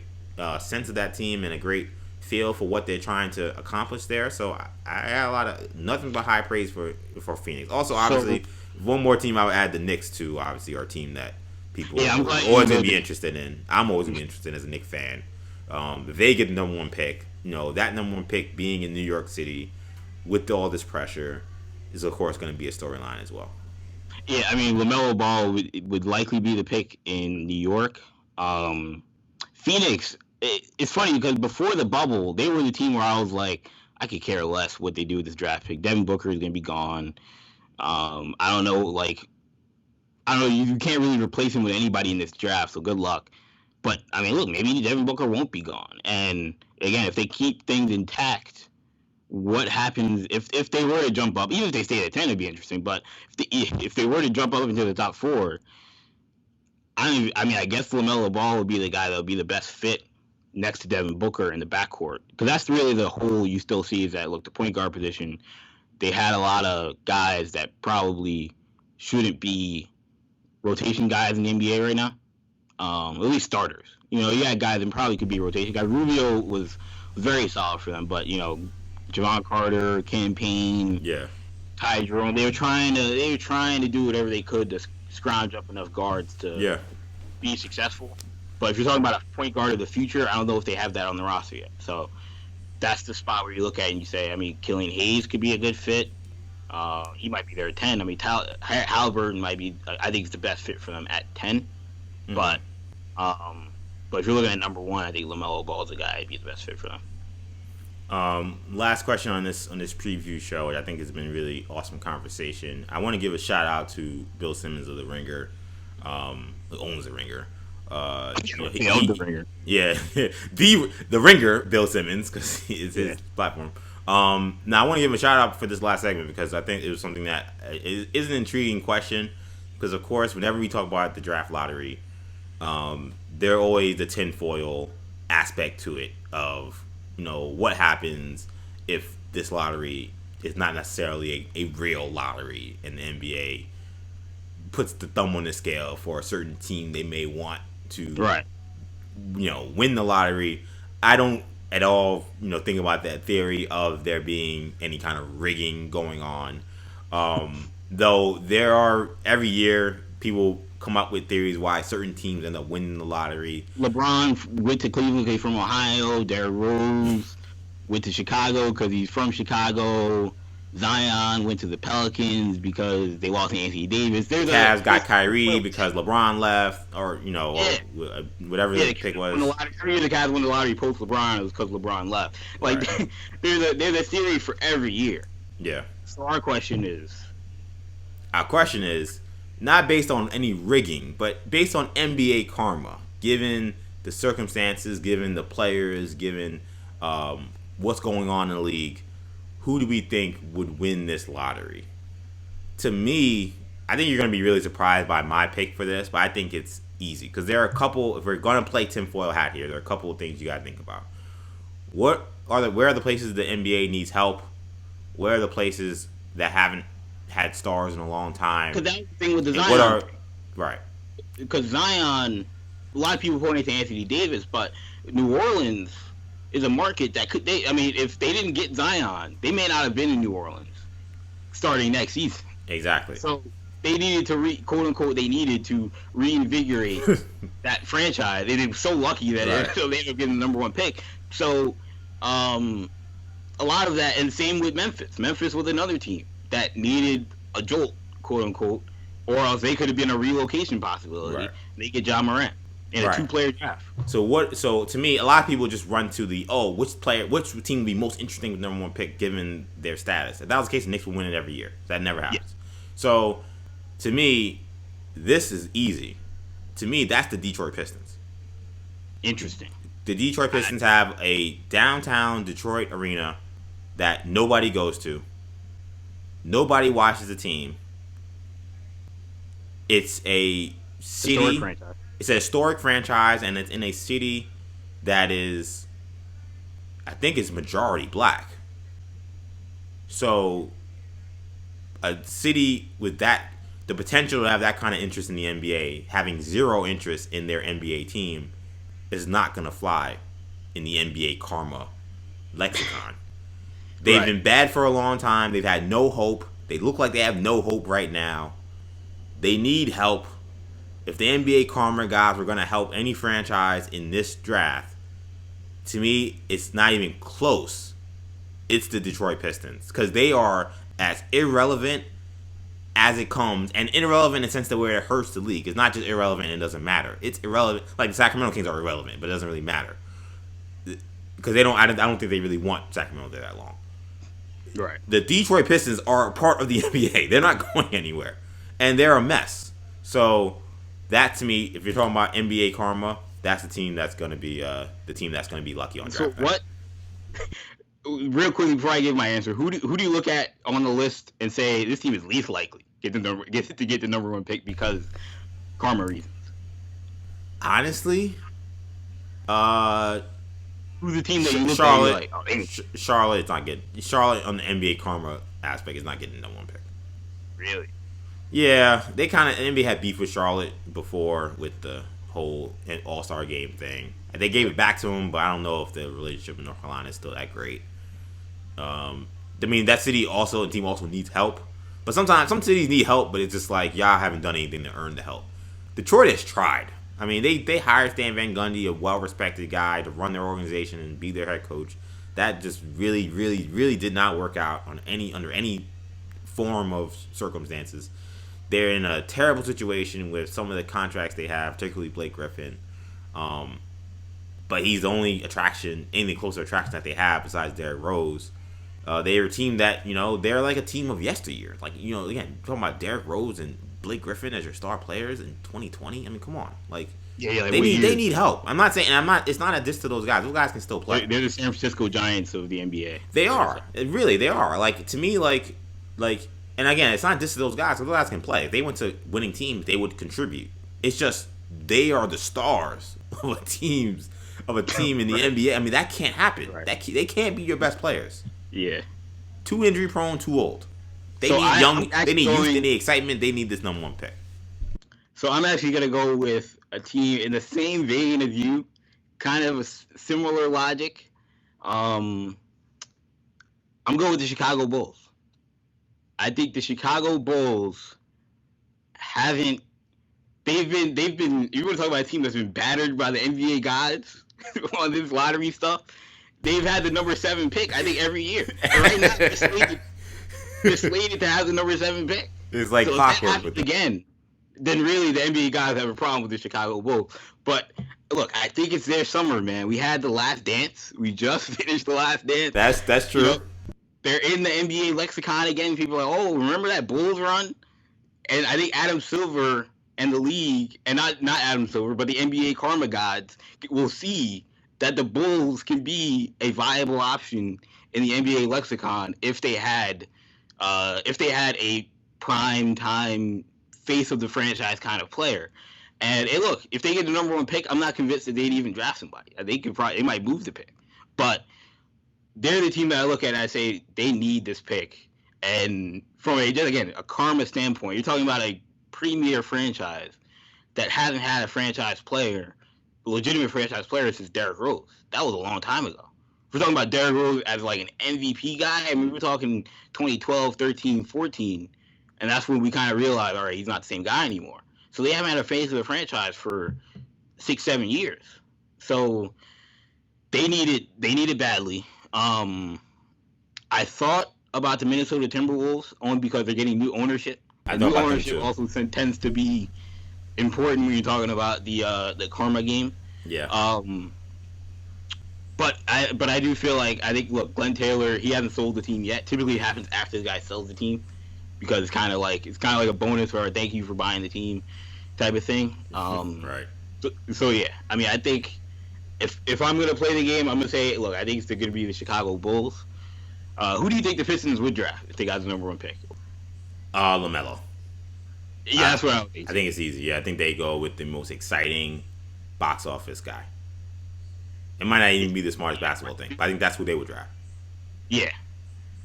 sense of that team and a great feel for what they're trying to accomplish there. So I got a lot of nothing but high praise for Phoenix. Also, obviously, one more team I would add the Knicks to. Obviously, our team that people are always going to be interested in. I'm always going to be interested as a Knicks fan. If they get the number 1 pick, that number 1 pick being in New York City with all this pressure is of course going to be a storyline as well. Yeah, I mean, LaMelo Ball would likely be the pick in New York. Phoenix, it's funny because before the bubble, they were the team where I was like, I could care less what they do with this draft pick. Devin Booker is going to be gone. I don't know, you can't really replace him with anybody in this draft, so good luck. But, I mean, look, maybe Devin Booker won't be gone. And, again, if they keep things intact, what happens if they were to jump up? Even if they stay at 10, it'd be interesting. But if they were to jump up into the top 4, I guess LaMelo Ball would be the guy that would be the best fit next to Devin Booker in the backcourt. Because that's really the hole you still see is that, look, the point guard position, they had a lot of guys that probably shouldn't be rotation guys in the NBA right now. At least starters. You had guys that probably could be rotation guys. Rubio was very solid for them, but, Javon Carter, Cam Payne, Ty Jerome. They were trying to do whatever they could to scrounge up enough guards to be successful. But if you're talking about a point guard of the future, I don't know if they have that on the roster yet. So that's the spot where you look at it and you say, I mean, Killian Hayes could be a good fit. He might be there at 10. I mean, Halliburton might be. I think it's the best fit for them at 10. Mm-hmm. But if you're looking at number 1, I think LaMelo Ball is the guy who'd be the best fit for them. Last question on this preview show, which I think has been a really awesome conversation. I want to give a shout out to Bill Simmons of The Ringer, who owns The Ringer. He owns The Ringer. Yeah, the Ringer, Bill Simmons, because it's his platform. Now I want to give him a shout out for this last segment because I think it was something that is an intriguing question. Because of course, whenever we talk about the draft lottery, there always the tinfoil aspect to it of what happens if this lottery is not necessarily a real lottery and the NBA puts the thumb on the scale for a certain team they may want to win the lottery. I don't at all think about that theory of there being any kind of rigging going on, though there are every year people come up with theories why certain teams end up winning the lottery. LeBron went to Cleveland because he's from Ohio. Derrick Rose went to Chicago because he's from Chicago. Zion went to the Pelicans because they lost Anthony Davis. Cavs got Kyrie because LeBron left, or or whatever the pick was. Every year the Cavs won the lottery post LeBron, it was because LeBron left. There's a theory for every year. Yeah. So our question is not based on any rigging, but based on NBA karma, given the circumstances, given the players, given what's going on in the league. Who do we think would win this lottery? To me, I think you're going to be really surprised by my pick for this, but I think it's easy. Because there are a couple, if we're going to play tinfoil hat here, there are a couple of things you got to think about. Where are the places the NBA needs help? Where are the places that haven't had stars in a long time? Because that's the thing with the Zion. Right. because Zion, a lot of people pointing to Anthony Davis, but New Orleans is a market that could. I mean, if they didn't get Zion, they may not have been in New Orleans starting next season. Exactly. So they needed to quote unquote they needed to reinvigorate that franchise. They were so lucky that they ended up getting the number 1 pick. So a lot of that, and same with Memphis. Memphis was another team that needed a jolt, quote unquote, or else they could have been a relocation possibility. Right. They get Ja Morant in a 2-player draft. So to me, a lot of people just run to the which team would be most interesting with number 1 pick given their status. If that was the case, the Knicks would win it every year. That never happens. Yeah. So to me, this is easy. To me, that's the Detroit Pistons. Interesting. The Detroit Pistons have a downtown Detroit arena that nobody goes to. Nobody watches the team. It's a city. It's a historic franchise, and it's in a city that is, I think, is majority black. So, a city with that, the potential to have that kind of interest in the NBA, having zero interest in their NBA team, is not going to fly in the NBA karma lexicon. They've been bad for a long time. They've had no hope. They look like they have no hope right now. They need help. If the NBA karma guys were going to help any franchise in this draft, to me, it's not even close. It's the Detroit Pistons. Because they are as irrelevant as it comes. And irrelevant in the sense that where it hurts the league. It's not just irrelevant and it doesn't matter. It's irrelevant. Like the Sacramento Kings are irrelevant, but it doesn't really matter. Because I don't think they really want Sacramento there that long. Right. The Detroit Pistons are a part of the NBA. They're not going anywhere. And they're a mess. So that to me, if you're talking about NBA karma, that's the team that's going to be lucky on draft. So what? Real quickly before I give my answer, who do you look at on the list and say this team is least likely to get the number 1 pick because karma reasons? Honestly, who's the team that you look Charlotte? At? Like, Charlotte's not getting. Charlotte on the NBA karma aspect is not getting the number 1 pick. Really? Yeah, they kind of NBA had beef with Charlotte before with the whole All-Star game thing. And they gave it back to him, but I don't know if the relationship in North Carolina is still that great. I mean, that team also needs help. But sometimes some cities need help, but it's just like y'all haven't done anything to earn the help. Detroit has tried. I mean, they hired Stan Van Gundy, a well-respected guy, to run their organization and be their head coach. That just really, really, really did not work out under any form of circumstances. They're in a terrible situation with some of the contracts they have, particularly Blake Griffin. But he's the only any closer attraction that they have besides Derrick Rose. They're a team that, they're like a team of yesteryear. Like, again, talking about Derrick Rose and Blake Griffin as your star players in 2020. I mean, come on. Like, they need help. It's not a diss to those guys. Those guys can still play. They're the San Francisco Giants of the NBA. They are. Really, they are. Like, to me, like, and again, it's not just those guys. Those guys can play. If they went to winning teams, they would contribute. It's just they are the stars of a team in the NBA. I mean, that can't happen. Right. They can't be your best players. Yeah. Too injury prone, too old. They need youth, they need excitement. They need this number 1 pick. So I'm actually going to go with a team in the same vein as you, kind of a similar logic. I'm going with the Chicago Bulls. I think the Chicago Bulls they've been, you want to talk about a team that's been battered by the NBA gods on this lottery stuff. They've had the number 7 pick, I think, every year. And right now, they're slated to have the number 7 pick. It's like clockwork. Again, then really the NBA guys have a problem with the Chicago Bulls. But look, I think it's their summer, man. We had the Last Dance. We just finished the Last Dance. That's true. They're in the NBA lexicon again. People are like, oh, remember that Bulls run? And I think Adam Silver and the league, and not Adam Silver, but the NBA karma gods will see that the Bulls can be a viable option in the NBA lexicon if they had a prime time face of the franchise kind of player. And look, if they get the number 1 pick, I'm not convinced that they'd even draft somebody. They might move the pick, but they're the team that I look at and I say they need this pick. And from a karma standpoint, you're talking about a premier franchise that hasn't had a legitimate franchise player since Derrick Rose. That was a long time ago. We're talking about Derrick Rose as like an MVP guy. I mean, we're talking 2012, 13, 14, and that's when we kind of realized, all right, he's not the same guy anymore. So they haven't had a face of the franchise for 6, 7 years. So they need it badly. I thought about the Minnesota Timberwolves only because they're getting new ownership. I And thought new about them ownership too. also tends to be important when you're talking about the karma game. Yeah. But I do feel like look, Glenn Taylor, he hasn't sold the team yet. Typically, it happens after the guy sells the team because it's kind of like a bonus or a thank you for buying the team type of thing. Right. So yeah, I mean, I think if I'm gonna play the game, I'm gonna say, look, I think it's gonna be the Chicago Bulls. Who do you think the Pistons would draft if they got the number 1 pick? LaMelo. Yeah, that's what I would think. I think it's easy. Yeah, I think they go with the most exciting box office guy. It might not even be the smartest basketball thing, but I think that's who they would draft. Yeah.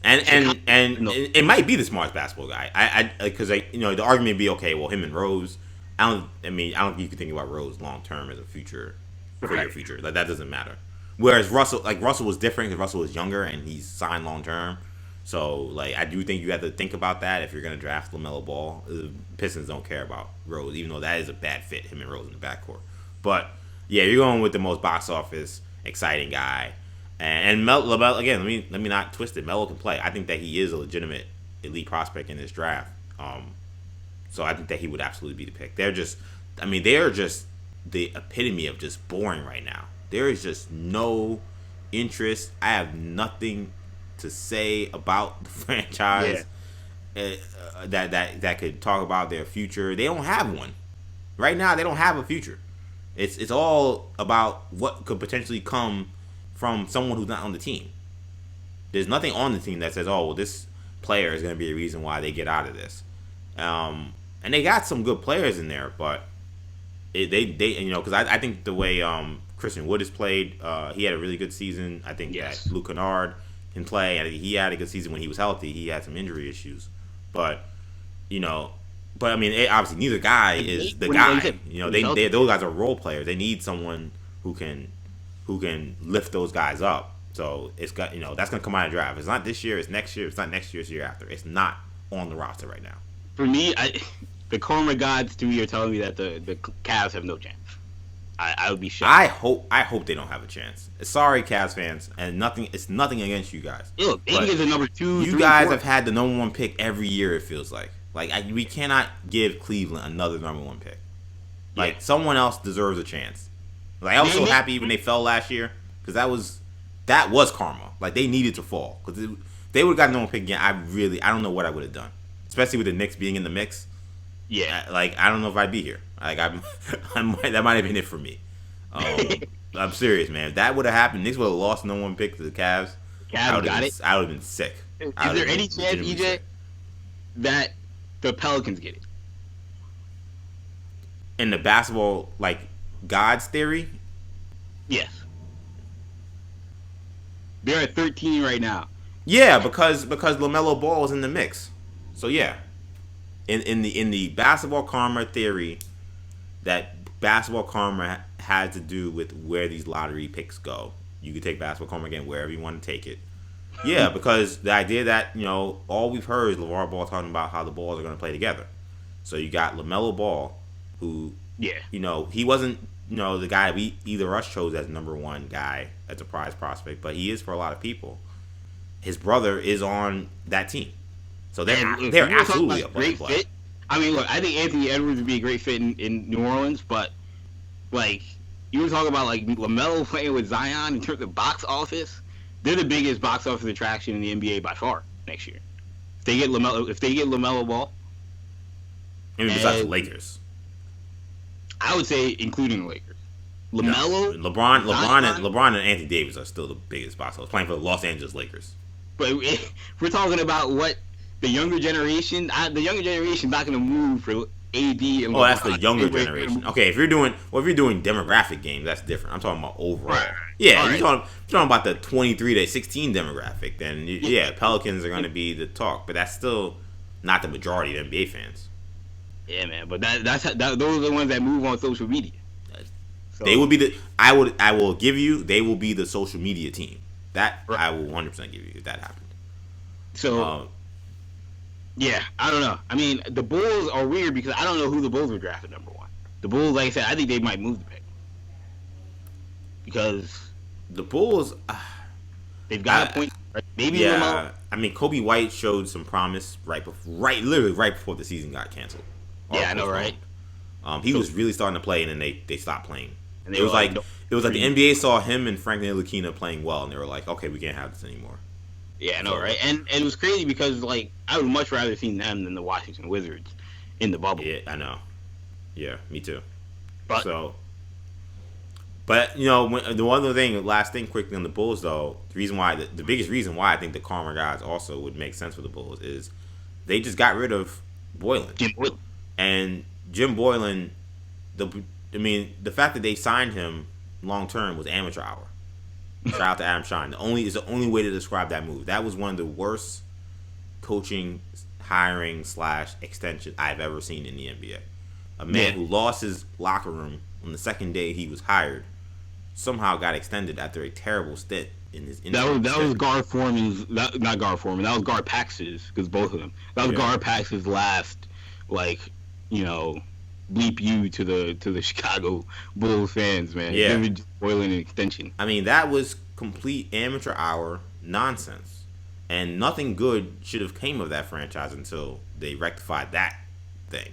And it might be the smartest basketball guy. I because the argument would be, okay, well, him and Rose. I don't think you can think about Rose long term as a future for your future. Like, that doesn't matter. Whereas Russell was different because Russell was younger and he's signed long term. So, like, I do think you have to think about that if you're going to draft LaMelo Ball. The Pistons don't care about Rose, even though that is a bad fit, him and Rose in the backcourt. But, yeah, you're going with the most box office exciting guy. And LaMelo, again, let me not twist it. Melo can play. I think that he is a legitimate elite prospect in this draft. So I think that he would absolutely be the pick. They are just the epitome of just boring right now. There is just no interest. I have nothing to say about the franchise that could talk about their future. They don't have one right now. They don't have a future. It's all about what could potentially come from someone who's not on the team. There's nothing on the team that says, oh, well, this player is going to be a reason why they get out of this. And they got some good players in there, but because I think the way Christian Wood has played, he had a really good season. I think that Luke Kennard can play. I think he had a good season when he was healthy. He had some injury issues, but I mean, obviously neither guy is the guy. Those guys are role players. They need someone who can lift those guys up. So it's got that's gonna come out of the draft. It's not this year. It's next year. It's not next year. It's the year after. It's not on the roster right now. For me, the karma gods to me are telling me that the Cavs have no chance. I would be shocked. I hope they don't have a chance. Sorry, Cavs fans, and it's nothing against you guys. Look, they get the number 2. You 3, guys 4. have had the number 1 pick every year. It feels like we cannot give Cleveland another number 1 pick. Like, someone else deserves a chance. Like, I was so happy when they fell last year because that was karma. Like, they needed to fall because they would have gotten number 1 pick again. I don't know what I would have done, especially with the Knicks being in the mix. Yeah, I don't know if I'd be here. Like, that might have been it for me. I'm serious, man. If that would have happened, Knicks would have lost number 1 pick to the Cavs. Cavs got it. I would have been sick. Is there any chance, EJ, that the Pelicans get it? In the basketball, like, God's theory? Yes. They're at 13 right now. Yeah, because LaMelo Ball is in the mix. So yeah. In the basketball karma theory, that basketball karma has to do with where these lottery picks go. You can take basketball karma again wherever you want to take it. Yeah, because the idea that, all we've heard is LeVar Ball talking about how the Balls are going to play together. So you got LaMelo Ball, who, he wasn't, the guy either us chose as number 1 guy as a prize prospect, but he is for a lot of people. His brother is on that team. So they're absolutely a great play. Fit. I mean, look, I think Anthony Edwards would be a great fit in New Orleans, but, like, you were talking about, like, LaMelo playing with Zion in terms of box office. They're the biggest box office attraction in the NBA by far next year. If they get LaMelo Ball, I mean, besides the Lakers, I would say including the Lakers. LaMelo, LeBron and Anthony Davis are still the biggest box office, playing for the Los Angeles Lakers. But if we're talking about what the younger generation, not going to move for AD. And that's the younger generation. Okay, if you're doing demographic games, that's different. I'm talking about overall. Right. Yeah, right. You're talking about the 23 to 16 demographic. Then Pelicans are going to be the talk, but that's still not the majority of NBA fans. Yeah, man. But those are the ones that move on social media. So, They would be the. I will give you. They will be the social media team. That right. I will 100% give you if that happened. So yeah, I don't know. I mean, the Bulls are weird because I don't know who the Bulls were drafted number one. The Bulls, like I said, I think they might move the pick because the Bulls. they've got a point. Maybe Yeah, LaMelo. I mean, Kobe White showed some promise literally right before the season got canceled. Yeah, I know, right? He was really starting to play, and then they stopped playing. And It was like no, the NBA saw him and Frank Ntilikina playing well, and they were like, okay, we can't have this anymore. Yeah, I know, right? And it was crazy because like I would much rather seen them than the Washington Wizards in the bubble. Yeah, I know. Yeah, me too. But But last thing quickly on the Bulls though, the biggest reason why I think the calmer guys also would make sense for the Bulls is they just got rid of Boylan. Jim Boylan. And Jim Boylan, the fact that they signed him long term was amateur hour. Shout out to Adam Shine. It's the only way to describe that move. That was one of the worst coaching, hiring / extension I've ever seen in the NBA. A man who lost his locker room on the second day he was hired somehow got extended after a terrible stint in his. That was Gar Forman's, not Gar Forman. That was Gar Pax's, because both of them. That was Gar Pax's last, bleep you to the Chicago Bulls fans, man. Yeah, just Boiling an extension. I mean, that was complete amateur hour nonsense, and nothing good should have came of that franchise until they rectified that thing.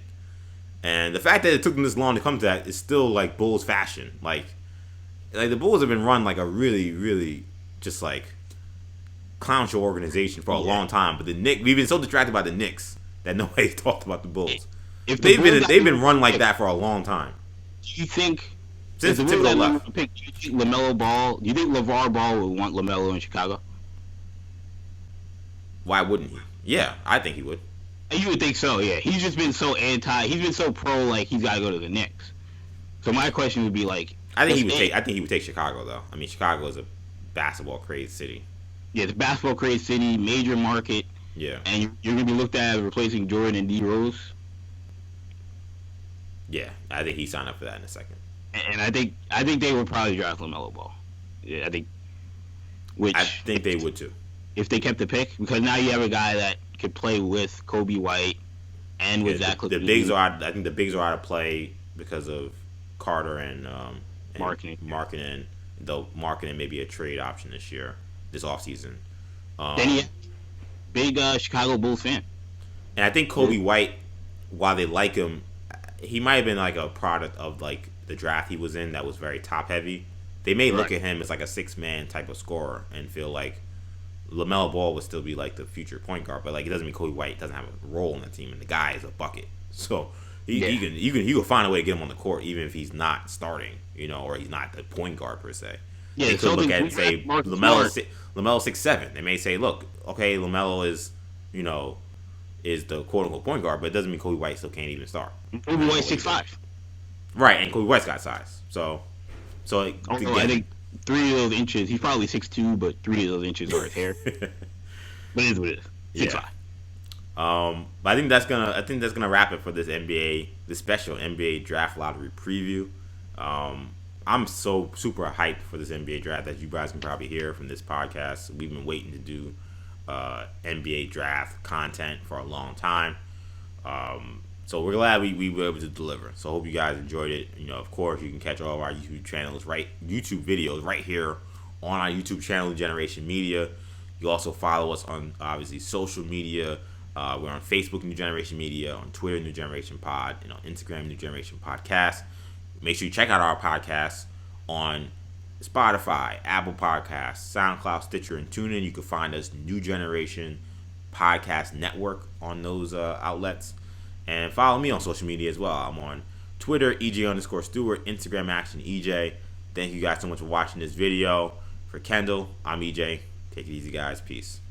And the fact that it took them this long to come to that is still like Bulls fashion. Like the Bulls have been run like a really, really just like clown show organization for a long time. But we've been so distracted by the Knicks that nobody's talked about the Bulls. They've been run like that for a long time. Do you think since Thibodeau left? Do you think LaMelo Ball? Do you think LeVar Ball would want LaMelo in Chicago? Why wouldn't he? Yeah, I think he would. You would think so, yeah. He's just been so anti. He's been so pro, like he's got to go to the Knicks. So my question would be like, I think he would take Chicago though. I mean, Chicago is a basketball crazy city. Yeah, it's a basketball crazy city, major market. Yeah, and you're gonna be looked at as replacing Jordan and D Rose. Yeah, I think he signed up for that in a second. And I think they would probably draft LaMelo Ball. Yeah, I think they would too. If they kept the pick, because now you have a guy that could play with Kobe White and with Zach LaVine. I think the bigs are out of play because of Carter and marketing. Though marketing may be a trade option this offseason. Then he big Chicago Bulls fan. And I think Kobe White, while they like him, he might have been like a product of like the draft he was in that was very top heavy. They may look at him as like a 6-man type of scorer and feel like LaMelo Ball would still be like the future point guard, but like it doesn't mean Kobe White doesn't have a role in the team, and the guy is a bucket. So he can find a way to get him on the court even if he's not starting, or he's not the point guard per se. Yeah, they could look at it and say LaMelo 6'7". They may say, look, okay, LaMelo is the quote unquote point guard, but it doesn't mean Kobe White still can't even start. Kobe White's 6'5". Right, and Kobe White's got size. So I think 3 of those inches, he's probably 6'2", but 3 of those inches are his hair. But it is what it is. 6'5". But I think that's gonna wrap it for this special NBA draft lottery preview. I'm so super hyped for this NBA draft that you guys can probably hear from this podcast. We've been waiting to do NBA draft content for a long time. So we're glad we were able to deliver. So I hope you guys enjoyed it. Of course, you can catch all of our YouTube videos right here on our YouTube channel, New Generation Media. You also follow us on, obviously, social media. We're on Facebook, New Generation Media, on Twitter, New Generation Pod, and on Instagram, New Generation Podcast. Make sure you check out our podcasts on Spotify, Apple Podcasts, SoundCloud, Stitcher, and TuneIn. You can find us New Generation Podcast Network on those outlets. And follow me on social media as well. I'm on Twitter, EJ_Stewart, Instagram, Action EJ. Thank you guys so much for watching this video. For Kendall, I'm EJ. Take it easy, guys. Peace.